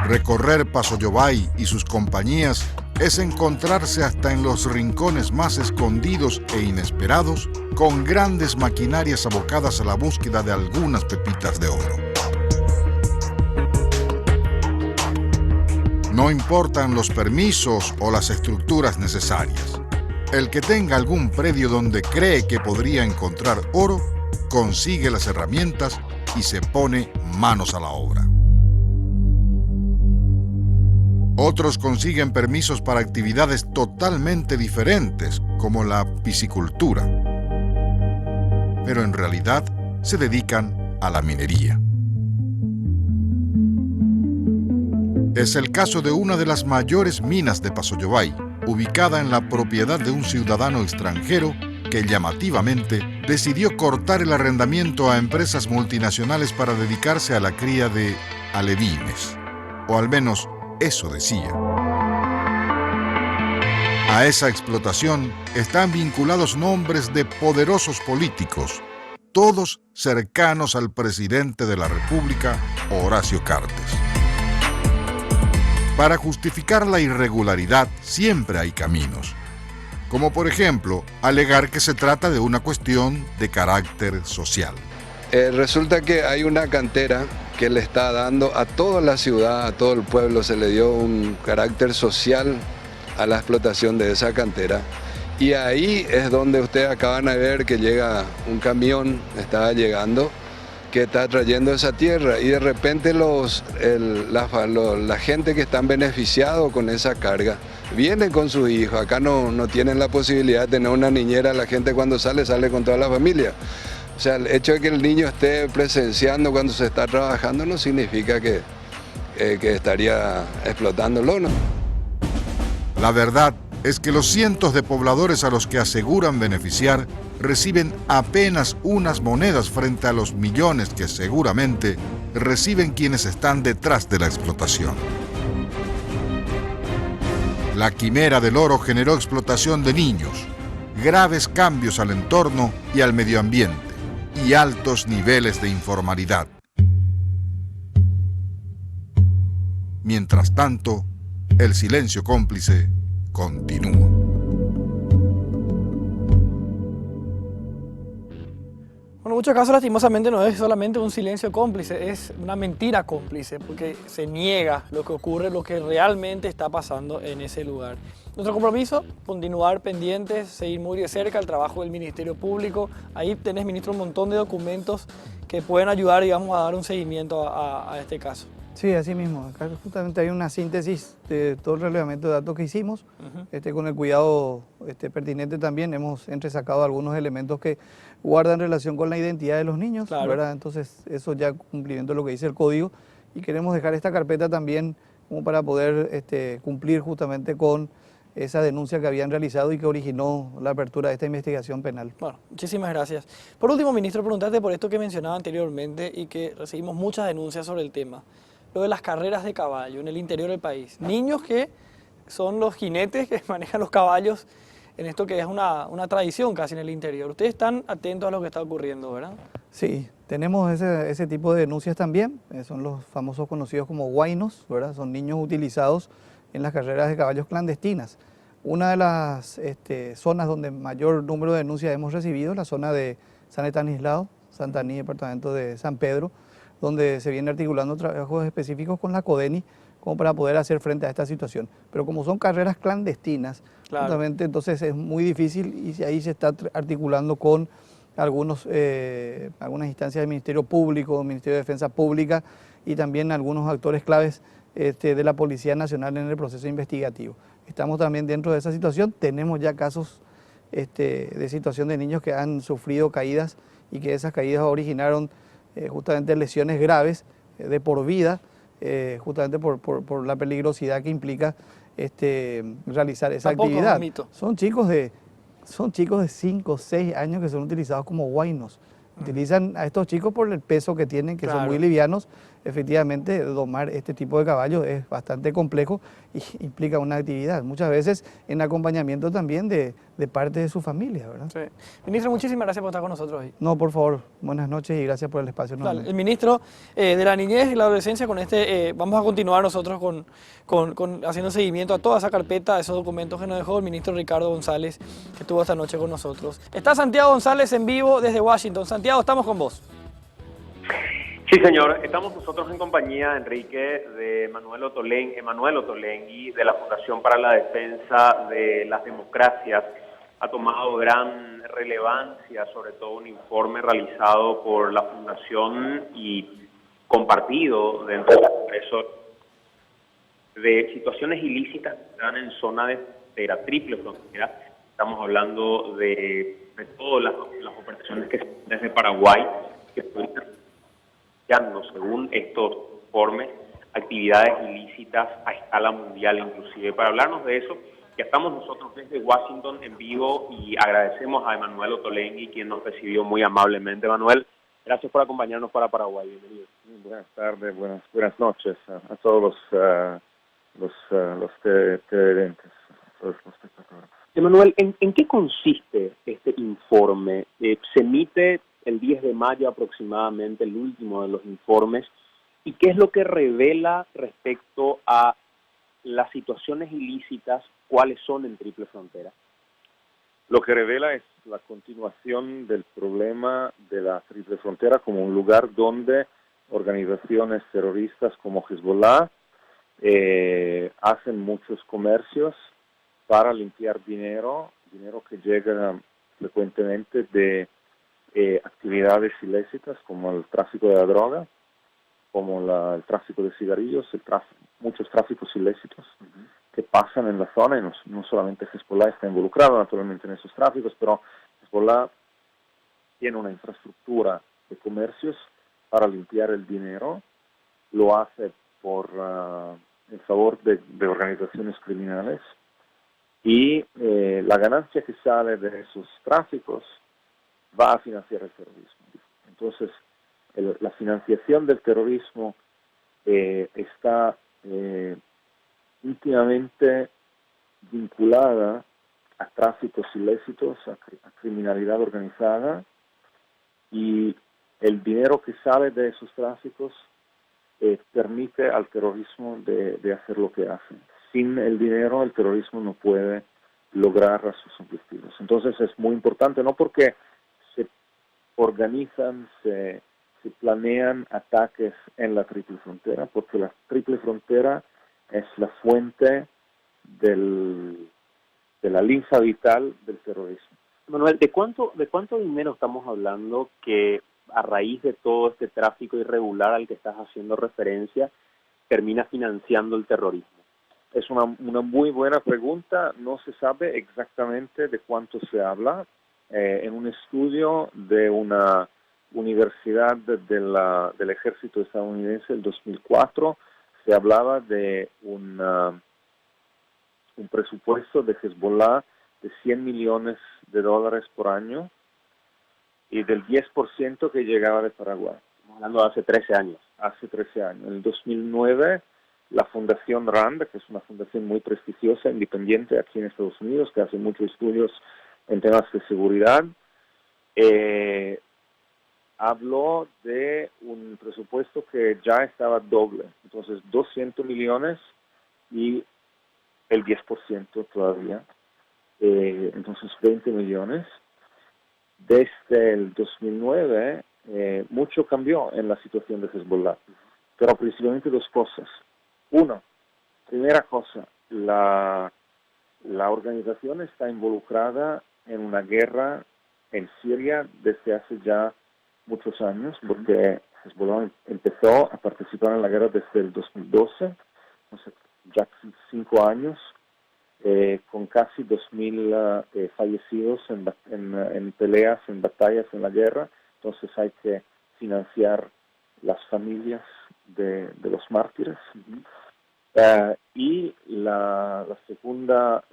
Recorrer Paso Yobay y sus compañías es encontrarse hasta en los rincones más escondidos e inesperados con grandes maquinarias abocadas a la búsqueda de algunas pepitas de oro. No importan los permisos o las estructuras necesarias. El que tenga algún predio donde cree que podría encontrar oro, consigue las herramientas y se pone manos a la obra. Otros consiguen permisos para actividades totalmente diferentes, como la piscicultura. Pero en realidad se dedican a la minería. Es el caso de una de las mayores minas de Paso Yobay, ubicada en la propiedad de un ciudadano extranjero que llamativamente decidió cortar el arrendamiento a empresas multinacionales para dedicarse a la cría de alevines, o al menos eso decía. A esa explotación están vinculados nombres de poderosos políticos, todos cercanos al presidente de la República, Horacio Cartes. Para justificar la irregularidad siempre hay caminos, como por ejemplo alegar que se trata de una cuestión de carácter social.
Resulta que hay una cantera que le está dando a toda la ciudad, a todo el pueblo, se le dio un carácter social a la explotación de esa cantera. Y ahí es donde ustedes acaban de ver que llega un camión, estaba llegando, que está trayendo esa tierra y de repente la gente que están beneficiados con esa carga vienen con sus hijos. Acá no tienen la posibilidad de tener una niñera, la gente cuando sale con toda la familia. O sea, el hecho de que el niño esté presenciando cuando se está trabajando no significa que estaría explotándolo, ¿no?
La verdad es que los cientos de pobladores a los que aseguran beneficiar reciben apenas unas monedas frente a los millones que seguramente reciben quienes están detrás de la explotación. La quimera del oro generó explotación de niños, graves cambios al entorno y al medio ambiente y altos niveles de informalidad. Mientras tanto, el silencio cómplice continúa.
Bueno, en muchos casos lastimosamente no es solamente un silencio cómplice, es una mentira cómplice, porque se niega lo que ocurre, lo que realmente está pasando en ese lugar. Nuestro compromiso, continuar pendientes, seguir muy de cerca el trabajo del Ministerio Público. Ahí tenés, ministro, un montón de documentos que pueden ayudar, digamos, a dar un seguimiento a este caso.
Sí, así mismo. Acá justamente hay una síntesis de todo el relevamiento de datos que hicimos. Con el cuidado pertinente también hemos entresacado algunos elementos que guardan relación con la identidad de los niños,
claro,
¿verdad? Entonces, eso ya cumplimiento de lo que dice el código. Y queremos dejar esta carpeta también como para poder cumplir justamente con esa denuncia que habían realizado y que originó la apertura de esta investigación penal.
Bueno, muchísimas gracias. Por último, ministro, preguntarte por esto que mencionaba anteriormente y que recibimos muchas denuncias sobre el tema. Lo de las carreras de caballo en el interior del país. Niños que son los jinetes que manejan los caballos en esto que es una tradición casi en el interior. Ustedes están atentos a lo que está ocurriendo, ¿verdad?
Sí, tenemos ese tipo de denuncias también, son los famosos conocidos como huaynos, ¿verdad? Son niños utilizados en las carreras de caballos clandestinas. Una de las zonas donde mayor número de denuncias hemos recibido es la zona de San Estanislao, Santaní, departamento de San Pedro, donde se viene articulando trabajos específicos con la CODENI como para poder hacer frente a esta situación. Pero como son carreras clandestinas, justamente entonces es muy difícil y ahí se está articulando con algunas instancias del Ministerio Público, Ministerio de Defensa Pública y también algunos actores claves de la Policía Nacional en el proceso investigativo. Estamos también dentro de esa situación, tenemos ya casos de situación de niños que han sufrido caídas y que esas caídas originaron justamente lesiones graves de por vida, justamente por la peligrosidad que implica realizar esa actividad. Son chicos de 5 o 6 años que son utilizados como huaynos. Utilizan a estos chicos por el peso que tienen, que son muy livianos. Efectivamente, domar este tipo de caballos es bastante complejo y implica una actividad, muchas veces en acompañamiento también de parte de su familia, ¿verdad?
Sí. Ministro, muchísimas gracias por estar con nosotros hoy.
No, por favor, buenas noches y gracias por el espacio.
El ministro de la Niñez y la Adolescencia, con vamos a continuar nosotros haciendo seguimiento a toda esa carpeta, a esos documentos que nos dejó el ministro Ricardo González, que estuvo esta noche con nosotros. Está Santiago González en vivo desde Washington. Santiago, estamos con vos.
Sí, señor. Estamos nosotros en compañía, Enrique, de Emanuel Ottolenghi, de la Fundación para la Defensa de las Democracias. Ha tomado gran relevancia, sobre todo un informe realizado por la Fundación y compartido dentro del Congreso de situaciones ilícitas que están en zona de frontera, triple frontera. Estamos hablando de todas las operaciones que desde Paraguay, que estoy según estos informes, actividades ilícitas a escala mundial inclusive. Para hablarnos de eso, ya estamos nosotros desde Washington en vivo y agradecemos a Emanuel Ottolenghi, quien nos recibió muy amablemente. Emanuel, gracias por acompañarnos para Paraguay. Bienvenido.
Buenas tardes, buenas noches a todos los televidentes, todos los espectadores.
Emanuel, ¿en qué consiste este informe? Se emite el 10 de mayo aproximadamente, el último de los informes, y qué es lo que revela respecto a las situaciones ilícitas, cuáles son en triple frontera.
Lo que revela es la continuación del problema de la triple frontera como un lugar donde organizaciones terroristas como Hezbollah hacen muchos comercios para limpiar dinero que llega frecuentemente de actividades ilícitas como el tráfico de la droga, como el tráfico de cigarrillos, muchos tráficos ilícitos que pasan en la zona, y no solamente Hezbollah está involucrado naturalmente en esos tráficos, pero Hezbollah tiene una infraestructura de comercios para limpiar el dinero, lo hace por en favor de organizaciones criminales, y la ganancia que sale de esos tráficos va a financiar el terrorismo. Entonces, la financiación del terrorismo está íntimamente vinculada a tráficos ilícitos, a criminalidad organizada, y el dinero que sale de esos tráficos permite al terrorismo de hacer lo que hace. Sin el dinero, el terrorismo no puede lograr sus objetivos. Entonces es muy importante, no porque se organizan, se planean ataques en la triple frontera, porque la triple frontera es la fuente de la linfa vital del terrorismo.
Manuel, ¿de cuánto dinero estamos hablando que a raíz de todo este tráfico irregular al que estás haciendo referencia termina financiando el terrorismo?
Es una muy buena pregunta. No se sabe exactamente de cuánto se habla. En un estudio de una universidad del ejército estadounidense del 2004 se hablaba de un presupuesto de Hezbollah de $100 millones por año y del 10% que llegaba de Paraguay.
Estamos hablando de hace 13 años.
Hace 13 años. En el 2009 la Fundación RAND, que es una fundación muy prestigiosa, independiente aquí en Estados Unidos, que hace muchos estudios en temas de seguridad, habló de un presupuesto que ya estaba doble, entonces 200 millones y el 10% todavía, entonces 20 millones. Desde el 2009 mucho cambió en la situación de Hezbollah, pero principalmente dos cosas. Uno, primera cosa, la organización está involucrada en una guerra en Siria desde hace ya muchos años, porque Hezbollah empezó a participar en la guerra desde el 2012, o sea, ya 5 años, con casi 2.000 fallecidos en peleas, en batallas, en la guerra. Entonces hay que financiar las familias de los mártires. Y el segundo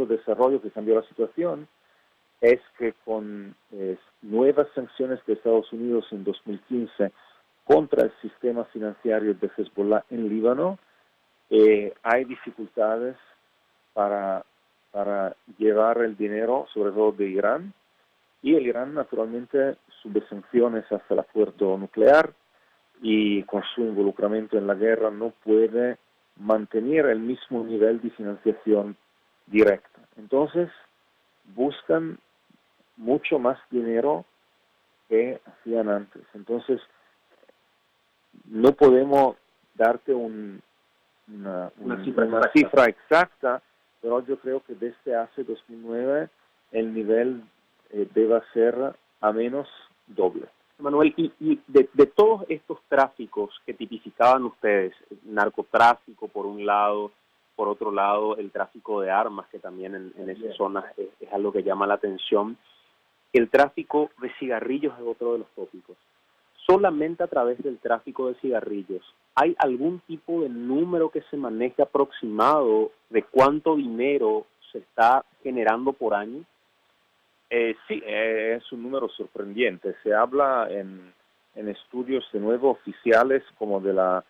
desarrollo que cambió la situación es que con nuevas sanciones de Estados Unidos en 2015 contra el sistema financiero de Hezbollah en Líbano, hay dificultades para llevar el dinero, sobre todo de Irán, y el Irán naturalmente sube sanciones hasta el acuerdo nuclear y con su involucramiento en la guerra no puede mantener el mismo nivel de financiación directa. Entonces buscan mucho más dinero que hacían antes. Entonces no podemos darte una cifra exacta, pero yo creo que desde hace 2009 el nivel debe ser a menos doble.
Manuel, y de todos estos tráficos que tipificaban ustedes, narcotráfico por un lado, por otro lado el tráfico de armas, que también en esas zonas es algo que llama la atención, el tráfico de cigarrillos es otro de los tópicos. Solamente a través del tráfico de cigarrillos, ¿hay algún tipo de número que se maneje aproximado de cuánto dinero se está generando por año?
Sí, es un número sorprendente. Se habla en estudios de nuevo oficiales como de la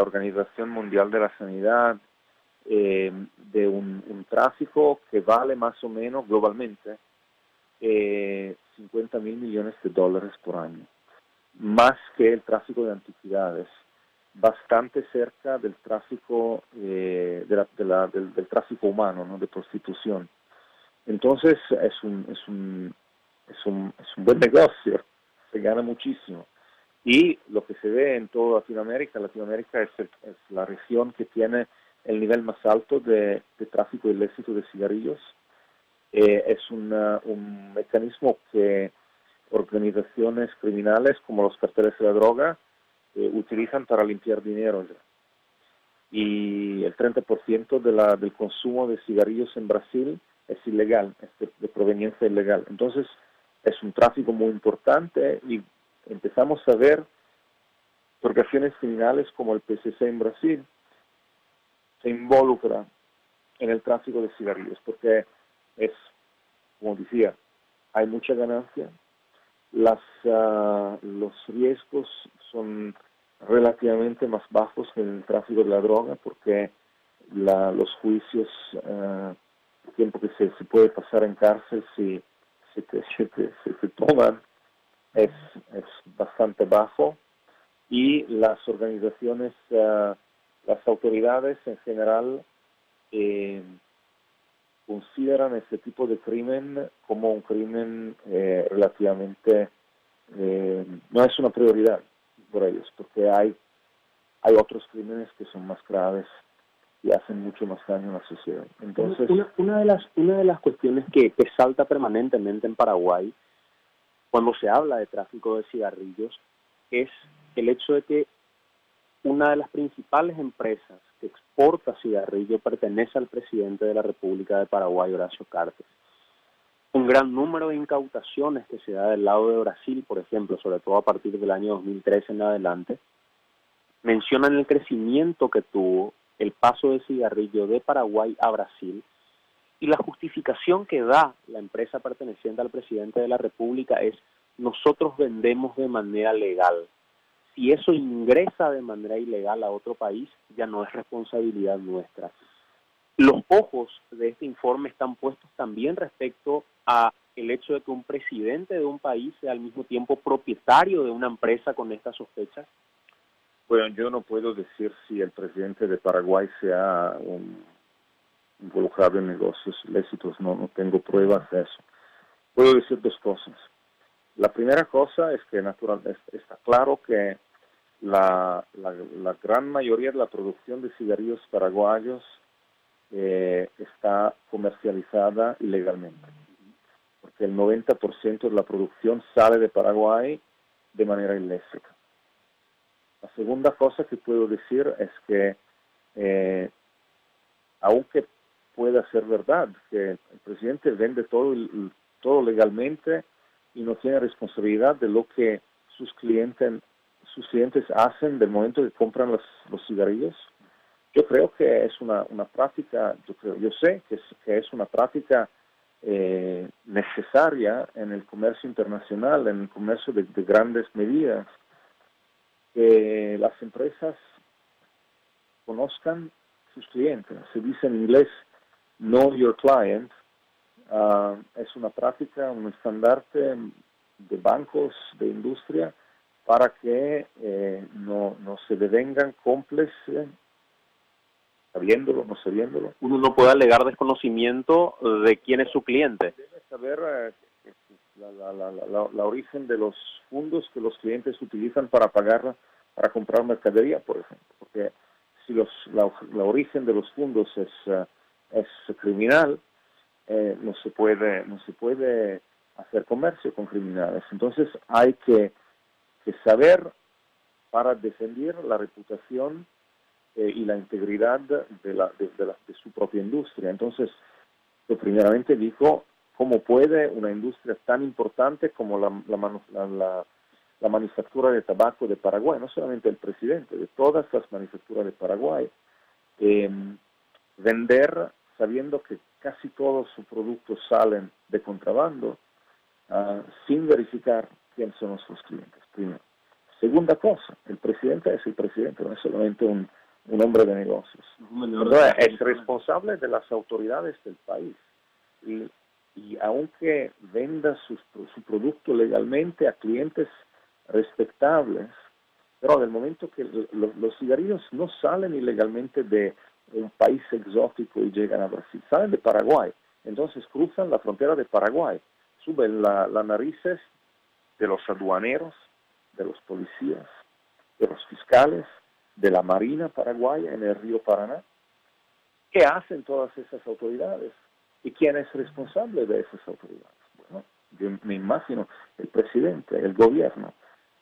Organización Mundial de la Sanidad, de un tráfico que vale más o menos globalmente 50 mil millones de dólares por año, más que el tráfico de antiquidades, bastante cerca del tráfico del tráfico humano, ¿no? De prostitución. Entonces es un buen negocio, se gana muchísimo. Y lo que se ve en toda Latinoamérica es la región que tiene el nivel más alto de tráfico ilícito de cigarrillos. Es un mecanismo que organizaciones criminales como los carteles de la droga utilizan para limpiar dinero ya. Y el 30% del consumo de cigarrillos en Brasil es ilegal, es de proveniencia ilegal. Entonces es un tráfico muy importante y empezamos a ver organizaciones criminales como el PCC en Brasil se involucra en el tráfico de cigarrillos porque es, como decía, hay mucha ganancia, los riesgos son relativamente más bajos que en el tráfico de la droga porque los juicios, el tiempo que se puede pasar en cárcel si se toman es bastante bajo y las organizaciones, las autoridades en general consideran este tipo de crimen como un crimen relativamente, no es una prioridad por ellos, porque hay otros crímenes que son más graves y hacen mucho más daño a la sociedad. Entonces,
una de las cuestiones que salta permanentemente en Paraguay cuando se habla de tráfico de cigarrillos es el hecho de que una de las principales empresas que exporta cigarrillo pertenece al presidente de la República de Paraguay, Horacio Cartes. Un gran número de incautaciones que se da del lado de Brasil, por ejemplo, sobre todo a partir del año 2013 en adelante, mencionan el crecimiento que tuvo el paso de cigarrillo de Paraguay a Brasil y la justificación que da la empresa perteneciente al presidente de la República es: nosotros vendemos de manera legal.
Si eso ingresa de manera ilegal a otro país, ya no es responsabilidad nuestra. Los ojos de este informe están puestos también respecto a el hecho de que un presidente de un país sea al mismo tiempo propietario de una empresa con estas sospechas.
Bueno, yo no puedo decir si el presidente de Paraguay se ha involucrado en negocios ilícitos, no tengo pruebas de eso. Puedo decir dos cosas. La primera cosa es que está claro que la gran mayoría de la producción de cigarrillos paraguayos está comercializada ilegalmente, porque el 90% de la producción sale de Paraguay de manera ilícita. La segunda cosa que puedo decir es que, aunque pueda ser verdad que el presidente vende todo legalmente y no tiene responsabilidad de lo que sus clientes hacen del momento que compran los cigarrillos, yo creo que es una práctica, yo sé que es una práctica necesaria en el comercio internacional, en el comercio de grandes medidas, que las empresas conozcan sus clientes. Se dice en inglés, know your client. Es una práctica, un estandarte de bancos, de industria, para que no se devengan cómplices, sabiéndolo, no sabiéndolo.
Uno no puede alegar desconocimiento de quién es su cliente.
Debe saber la origen de los fondos que los clientes utilizan para comprar mercadería, por ejemplo. Porque si la origen de los fondos es criminal, no se puede hacer comercio con criminales. Entonces hay que saber para defender la reputación y la integridad de su propia industria. Entonces, yo primeramente digo, ¿cómo puede una industria tan importante como la manufactura de tabaco de Paraguay, no solamente el presidente, de todas las manufacturas de Paraguay, vender sabiendo que casi todos sus productos salen de contrabando, sin verificar quiénes son nuestros clientes, primero? Segunda cosa, el presidente es el presidente, no es solamente un hombre de negocios. Entonces, es responsable de las autoridades del país. Y aunque venda su producto legalmente a clientes respetables, pero del momento que los cigarrillos no salen ilegalmente de un país exótico y llegan a Brasil, salen de Paraguay, entonces cruzan la frontera de Paraguay, suben las narices de los aduaneros, de los policías, de los fiscales, de la Marina paraguaya en el río Paraná. ¿Qué hacen todas esas autoridades? ¿Y quién es responsable de esas autoridades? Bueno, yo me imagino el presidente, el gobierno.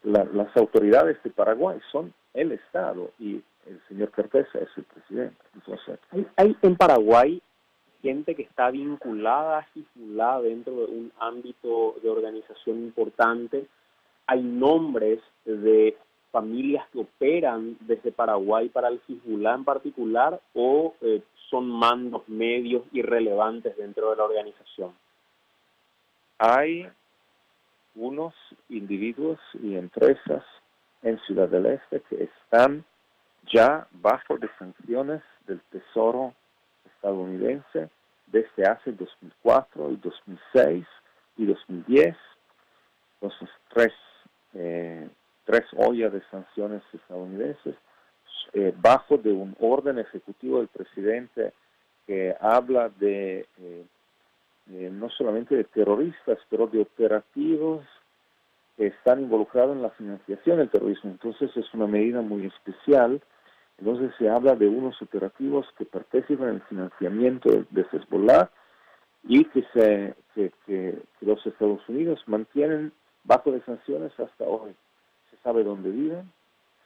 Las autoridades de Paraguay son el Estado y el señor Cartesa es el presidente. Entonces,
¿Hay en Paraguay gente que está vinculada dentro de un ámbito de organización importante? ¿Hay nombres de familias que operan desde Paraguay para el Hezbollah en particular o son mandos medios irrelevantes dentro de la organización?
Hay unos individuos y empresas en Ciudad del Este que están ya bajo de sanciones del Tesoro estadounidense desde hace 2004, y 2006 y 2010. Entonces, tres ollas de sanciones estadounidenses bajo de un orden ejecutivo del presidente que habla de no solamente de terroristas, pero de operativos que están involucrados en la financiación del terrorismo. Entonces es una medida muy especial. Entonces se habla de unos operativos que participan en el financiamiento de Hezbollah y que los Estados Unidos mantienen bajo de sanciones hasta hoy. Se sabe dónde viven,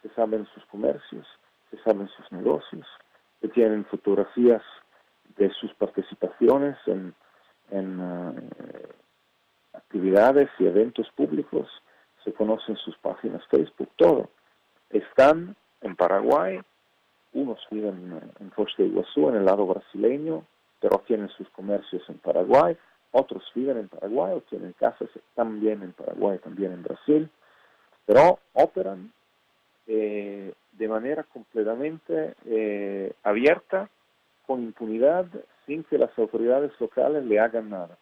se saben sus comercios, se saben sus negocios, se tienen fotografías de sus participaciones en actividades y eventos públicos, se conocen sus páginas Facebook, todo. Están en Paraguay, unos viven en Foz de Iguazú, en el lado brasileño, pero tienen sus comercios en Paraguay, otros viven en Paraguay o tienen casas también en Paraguay, también en Brasil, pero operan de manera completamente abierta, con impunidad, sin que las autoridades locales le hagan nada.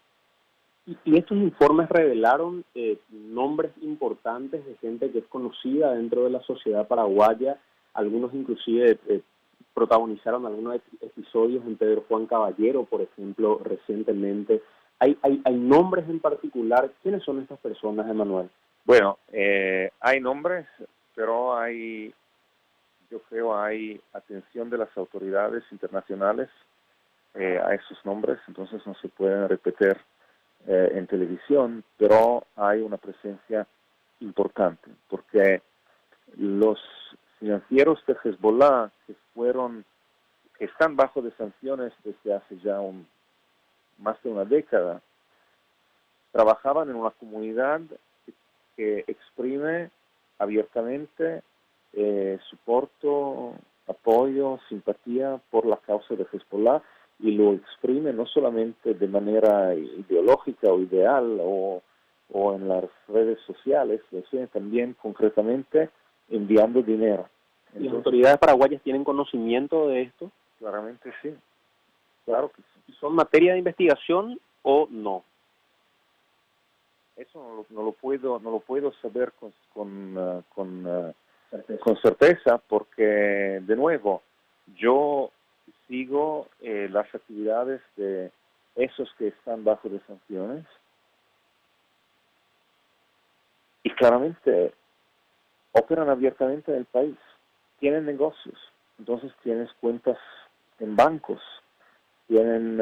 Y estos informes revelaron nombres importantes de gente que es conocida dentro de la sociedad paraguaya. Algunos inclusive protagonizaron algunos episodios en Pedro Juan Caballero, por ejemplo, recientemente. ¿Hay nombres en particular? ¿Quiénes son estas personas, Emanuel?
Bueno, hay nombres, pero yo creo hay atención de las autoridades internacionales a esos nombres, entonces no se pueden repetir en televisión, pero hay una presencia importante, porque los financieros de Hezbollah que están bajo de sanciones desde hace ya más de una década, trabajaban en una comunidad que exprime abiertamente soporte, apoyo, simpatía por la causa de Hezbollah, y lo exprime no solamente de manera ideológica o ideal o en las redes sociales, sino también concretamente enviando dinero.
Entonces, ¿las autoridades paraguayas tienen conocimiento de esto?
Claramente sí, claro que sí.
¿Son materia de investigación o no?
Eso no lo puedo saber con certeza, porque, de nuevo, yo sigo las actividades de esos que están bajo de sanciones y claramente operan abiertamente en el país, tienen negocios, entonces tienes cuentas en bancos, tienen...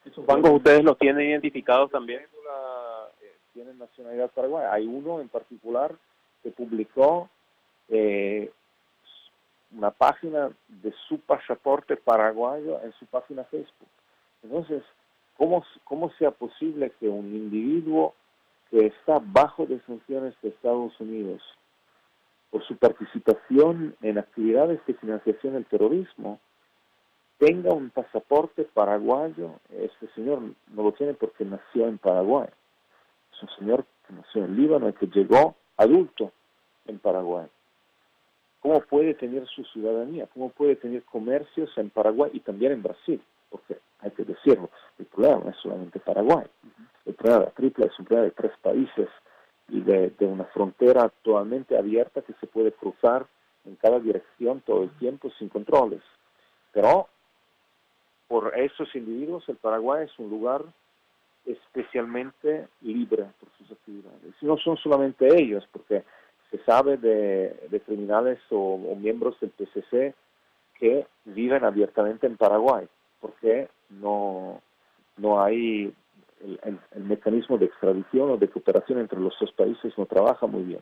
¿Esos bancos ustedes los tienen identificados también?
Tienen nacionalidad paraguaya. Hay uno en particular que publicó una página de su pasaporte paraguayo en su página Facebook. Entonces, ¿cómo sea posible que un individuo que está bajo de sanciones de Estados Unidos por su participación en actividades de financiación del terrorismo tenga un pasaporte paraguayo? Este señor no lo tiene porque nació en Paraguay. Es un señor que nació en Líbano y que llegó adulto en Paraguay. ¿Cómo puede tener su ciudadanía? ¿Cómo puede tener comercios en Paraguay y también en Brasil? Porque hay que decirlo, el problema no es solamente Paraguay. El problema de la tripla es un problema de 3 países y de una frontera actualmente abierta que se puede cruzar en cada dirección todo el tiempo sin controles. Pero por esos individuos el Paraguay es un lugar especialmente libre por sus actividades. Y no son solamente ellos, porque se sabe de criminales o miembros del PCC que viven abiertamente en Paraguay, porque no hay el mecanismo de extradición o de cooperación entre los 2 países, no trabaja muy bien.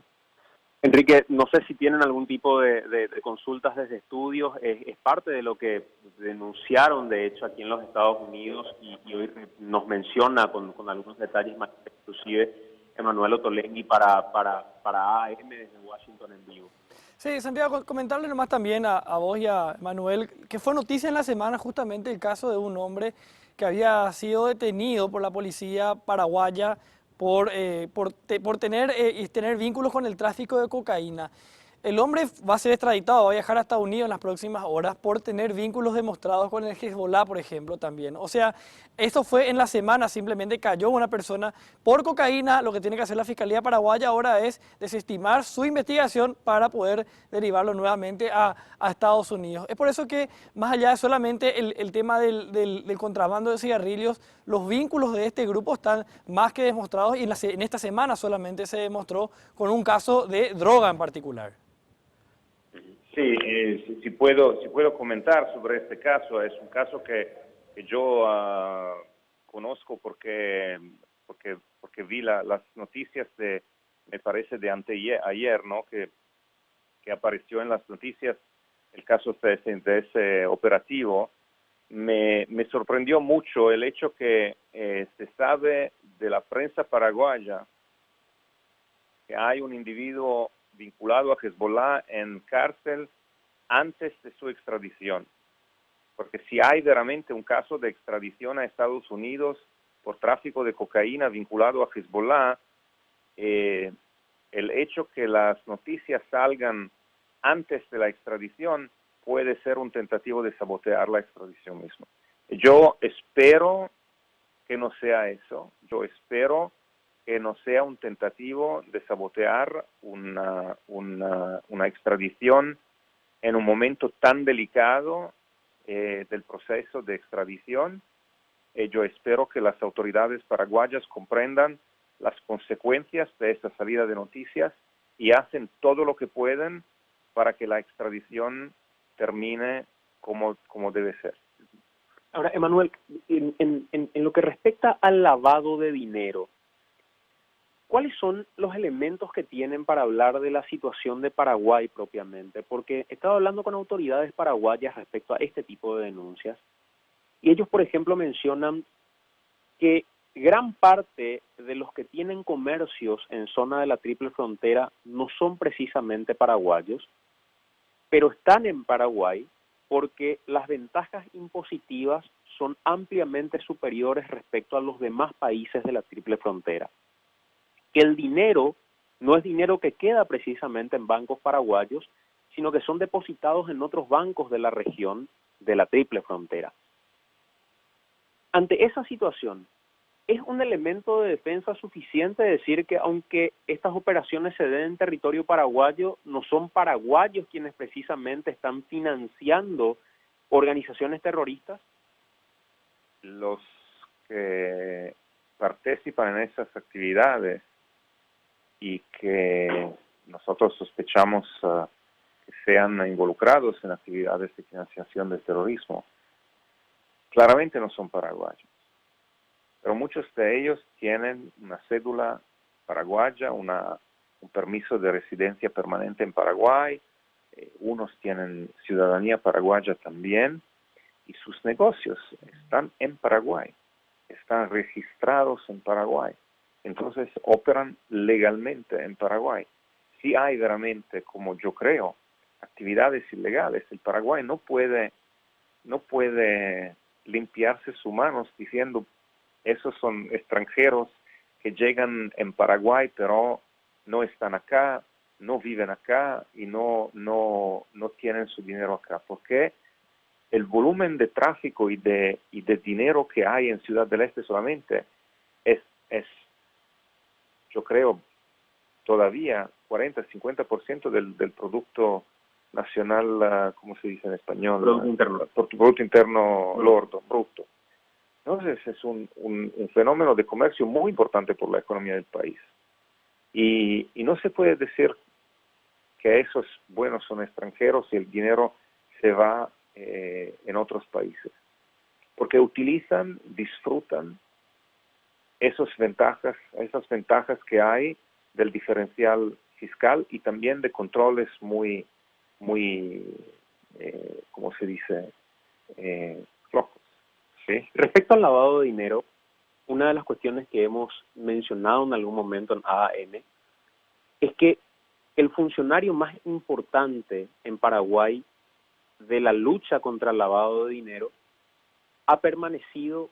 Enrique, no sé si tienen algún tipo de consultas desde estudios, es parte de lo que denunciaron, de hecho, aquí en los Estados Unidos, y hoy nos menciona con algunos detalles más, inclusive Emanuel Ottolenghi para AM desde Washington en vivo.
Sí, Santiago, comentarle nomás también a vos y a Manuel que fue noticia en la semana justamente el caso de un hombre que había sido detenido por la policía paraguaya por tener vínculos con el tráfico de cocaína. El hombre va a ser extraditado, va a viajar a Estados Unidos en las próximas horas por tener vínculos demostrados con el Hezbollah, por ejemplo, también. O sea, esto fue en la semana, simplemente cayó una persona por cocaína. Lo que tiene que hacer la Fiscalía Paraguaya ahora es desestimar su investigación para poder derivarlo nuevamente a Estados Unidos. Es por eso que, más allá de solamente el tema del contrabando de cigarrillos, los vínculos de este grupo están más que demostrados y en esta semana solamente se demostró con un caso de droga en particular.
Sí, si puedo comentar sobre este caso, es un caso que yo conozco porque vi las noticias me parece de ayer, ¿no? Que apareció en las noticias el caso de ese operativo. Me sorprendió mucho el hecho que se sabe de la prensa paraguaya que hay un individuo vinculado a Hezbollah en cárcel antes de su extradición. Porque si hay veramente un caso de extradición a Estados Unidos por tráfico de cocaína vinculado a Hezbollah, el hecho que las noticias salgan antes de la extradición puede ser un tentativo de sabotear la extradición misma. Yo espero que no sea eso. Yo espero que no sea un tentativo de sabotear una extradición en un momento tan delicado del proceso de extradición. Yo espero que las autoridades paraguayas comprendan las consecuencias de esta salida de noticias y hacen todo lo que pueden para que la extradición termine como debe ser.
Ahora, Emanuel, en lo que respecta al lavado de dinero, ¿cuáles son los elementos que tienen para hablar de la situación de Paraguay propiamente? Porque he estado hablando con autoridades paraguayas respecto a este tipo de denuncias y ellos, por ejemplo, mencionan que gran parte de los que tienen comercios en zona de la Triple Frontera no son precisamente paraguayos, pero están en Paraguay porque las ventajas impositivas son ampliamente superiores respecto a los demás países de la Triple Frontera. Que el dinero no es dinero que queda precisamente en bancos paraguayos, sino que son depositados en otros bancos de la región de la Triple Frontera. Ante esa situación, ¿es un elemento de defensa suficiente decir que aunque estas operaciones se den en territorio paraguayo, no son paraguayos quienes precisamente están financiando organizaciones terroristas?
Los que participan en esas actividades y que nosotros sospechamos que sean involucrados en actividades de financiación del terrorismo, claramente no son paraguayos. Pero muchos de ellos tienen una cédula paraguaya, un permiso de residencia permanente en Paraguay, unos tienen ciudadanía paraguaya también, y sus negocios están en Paraguay, están registrados en Paraguay, entonces operan legalmente en Paraguay. Si hay veramente, como yo creo, actividades ilegales, el Paraguay no puede limpiarse sus manos diciendo esos son extranjeros que llegan en Paraguay pero no están acá, no viven acá y no tienen su dinero acá, porque el volumen de tráfico y de dinero que hay en Ciudad del Este solamente es yo creo, todavía 40-50% del Producto Nacional, ¿cómo se dice en español? Producto Interno Lordo, bruto. Entonces es un fenómeno de comercio muy importante por la economía del país. Y no se puede decir que esos buenos son extranjeros y el dinero se va en otros países. Porque utilizan, disfrutan esas ventajas que hay del diferencial fiscal y también de controles muy ¿cómo se dice? Flojos.
¿Sí? Respecto al lavado de dinero, una de las cuestiones que hemos mencionado en algún momento en AAM es que el funcionario más importante en Paraguay de la lucha contra el lavado de dinero ha permanecido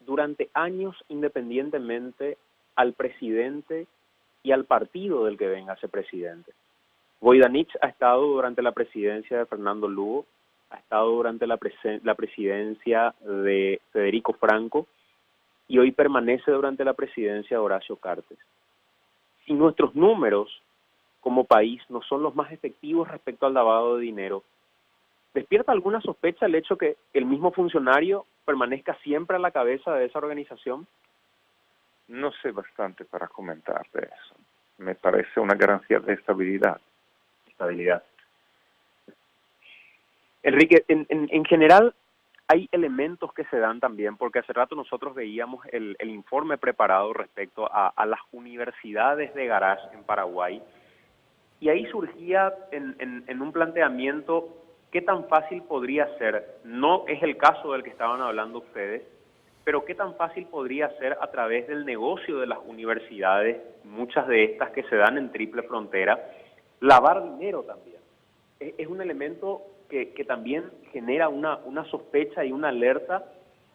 durante años independientemente al presidente y al partido del que venga ese presidente. Voidanich ha estado durante la presidencia de Fernando Lugo, ha estado durante la presidencia de Federico Franco y hoy permanece durante la presidencia de Horacio Cartes. Si nuestros números como país no son los más efectivos respecto al lavado de dinero, ¿despierta alguna sospecha el hecho que el mismo funcionario permanezca siempre a la cabeza de esa organización?
No sé bastante para comentar de eso. Me parece una garantía de estabilidad.
Enrique, en general hay elementos que se dan también, porque hace rato nosotros veíamos el informe preparado respecto a las universidades de garage en Paraguay, y ahí surgía en un planteamiento qué tan fácil podría ser, no es el caso del que estaban hablando ustedes, pero qué tan fácil podría ser a través del negocio de las universidades, muchas de estas que se dan en Triple Frontera, lavar dinero también. Es un elemento que también genera una sospecha y una alerta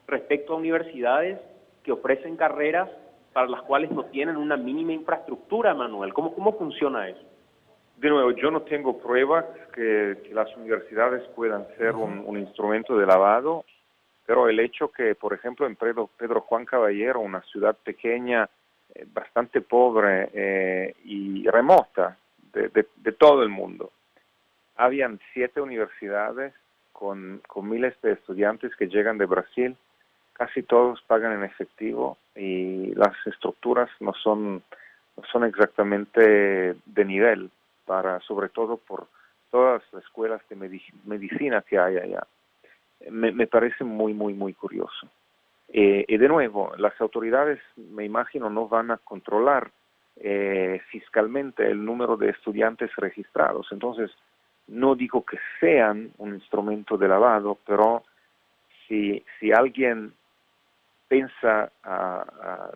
respecto a universidades que ofrecen carreras para las cuales no tienen una mínima infraestructura, Manuel. ¿Cómo funciona eso?
De nuevo, yo no tengo pruebas que las universidades puedan ser un instrumento de lavado, pero el hecho que, por ejemplo, en Pedro Juan Caballero, una ciudad pequeña, bastante pobre y remota de todo el mundo, habían 7 universidades con miles de estudiantes que llegan de Brasil, casi todos pagan en efectivo y las estructuras no son exactamente de nivel, sobre todo por todas las escuelas de medicina que hay allá. Me parece muy curioso. Y de nuevo, las autoridades, me imagino, no van a controlar fiscalmente el número de estudiantes registrados. Entonces, no digo que sean un instrumento de lavado, pero si alguien piensa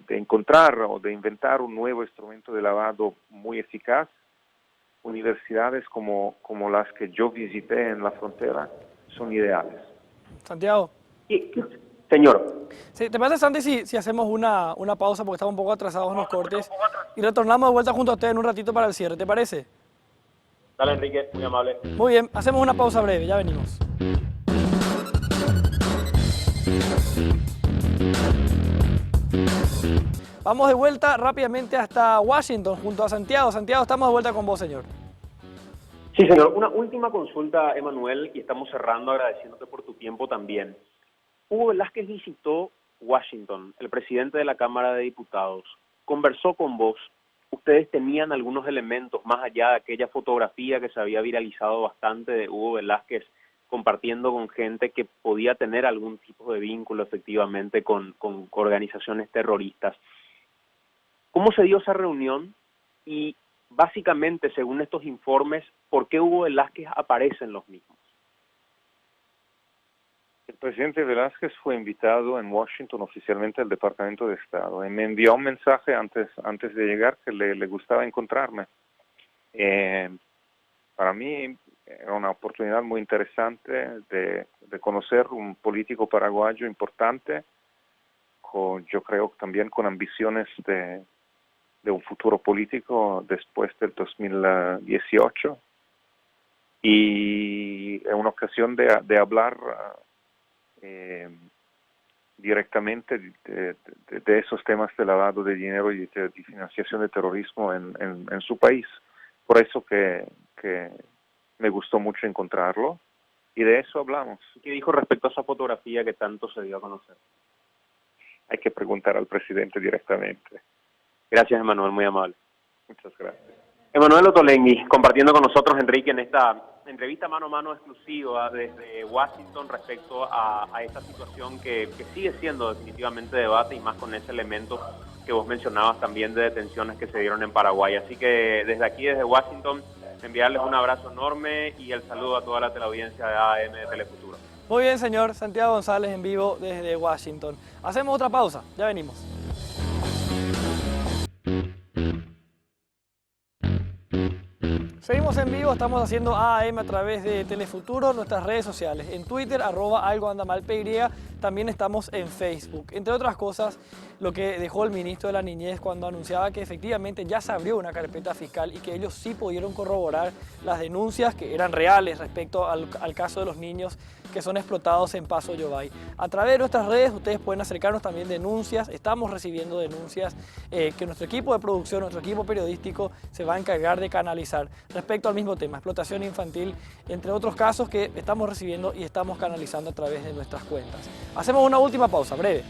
de encontrar o de inventar un nuevo instrumento de lavado muy eficaz, universidades como las que yo visité en la frontera son ideales.
Santiago.
Señor.
Sí, ¿te parece, Santi, si hacemos una pausa porque estamos un poco atrasados en los cortes y retornamos de vuelta junto a usted en un ratito para el cierre? ¿Te parece?
Dale, Enrique, muy amable.
Muy bien, hacemos una pausa breve, ya venimos. Vamos de vuelta rápidamente hasta Washington junto a Santiago. Santiago, estamos de vuelta con vos, señor.
Sí, señor. Una última consulta, Emanuel, y estamos cerrando agradeciéndote por tu tiempo también. Hugo Velázquez visitó Washington, el presidente de la Cámara de Diputados. Conversó con vos. Ustedes tenían algunos elementos, más allá de aquella fotografía que se había viralizado bastante de Hugo Velázquez compartiendo con gente que podía tener algún tipo de vínculo efectivamente con organizaciones terroristas. ¿Cómo se dio esa reunión? Y básicamente, según estos informes, ¿por qué Hugo Velázquez aparece en los mismos?
El presidente Velázquez fue invitado en Washington oficialmente al Departamento de Estado y me envió un mensaje antes de llegar que le gustaba encontrarme. Para mí era una oportunidad muy interesante de conocer un político paraguayo importante, yo creo también con ambiciones de un futuro político después del 2018. Y es una ocasión de hablar directamente de esos temas de lavado de dinero y de financiación de terrorismo en su país. Por eso que me gustó mucho encontrarlo y de eso hablamos.
¿Qué dijo respecto a esa fotografía que tanto se dio a conocer?
Hay que preguntar al presidente directamente.
Gracias, Emanuel, muy amable.
Muchas gracias.
Emanuel Ottolenghi, compartiendo con nosotros, Enrique, en esta entrevista mano a mano exclusiva desde Washington respecto a esta situación que sigue siendo definitivamente debate y más con ese elemento que vos mencionabas también de detenciones que se dieron en Paraguay. Así que desde aquí, desde Washington, enviarles un abrazo enorme y el saludo a toda la teleaudiencia de AM de Telefuturo.
Muy bien, señor. Santiago González en vivo desde Washington. Hacemos otra pausa, ya venimos. Seguimos en vivo, estamos haciendo AM a través de Telefuturo, nuestras redes sociales. En Twitter, @algoandamalpy, también estamos en Facebook. Entre otras cosas, lo que dejó el ministro de la Niñez cuando anunciaba que efectivamente ya se abrió una carpeta fiscal y que ellos sí pudieron corroborar las denuncias que eran reales respecto al caso de los niños que son explotados en Paso Yobay. A través de nuestras redes ustedes pueden acercarnos también denuncias, estamos recibiendo denuncias que nuestro equipo de producción, nuestro equipo periodístico se va a encargar de canalizar respecto al mismo tema, explotación infantil, entre otros casos que estamos recibiendo y estamos canalizando a través de nuestras cuentas. Hacemos una última pausa, breve.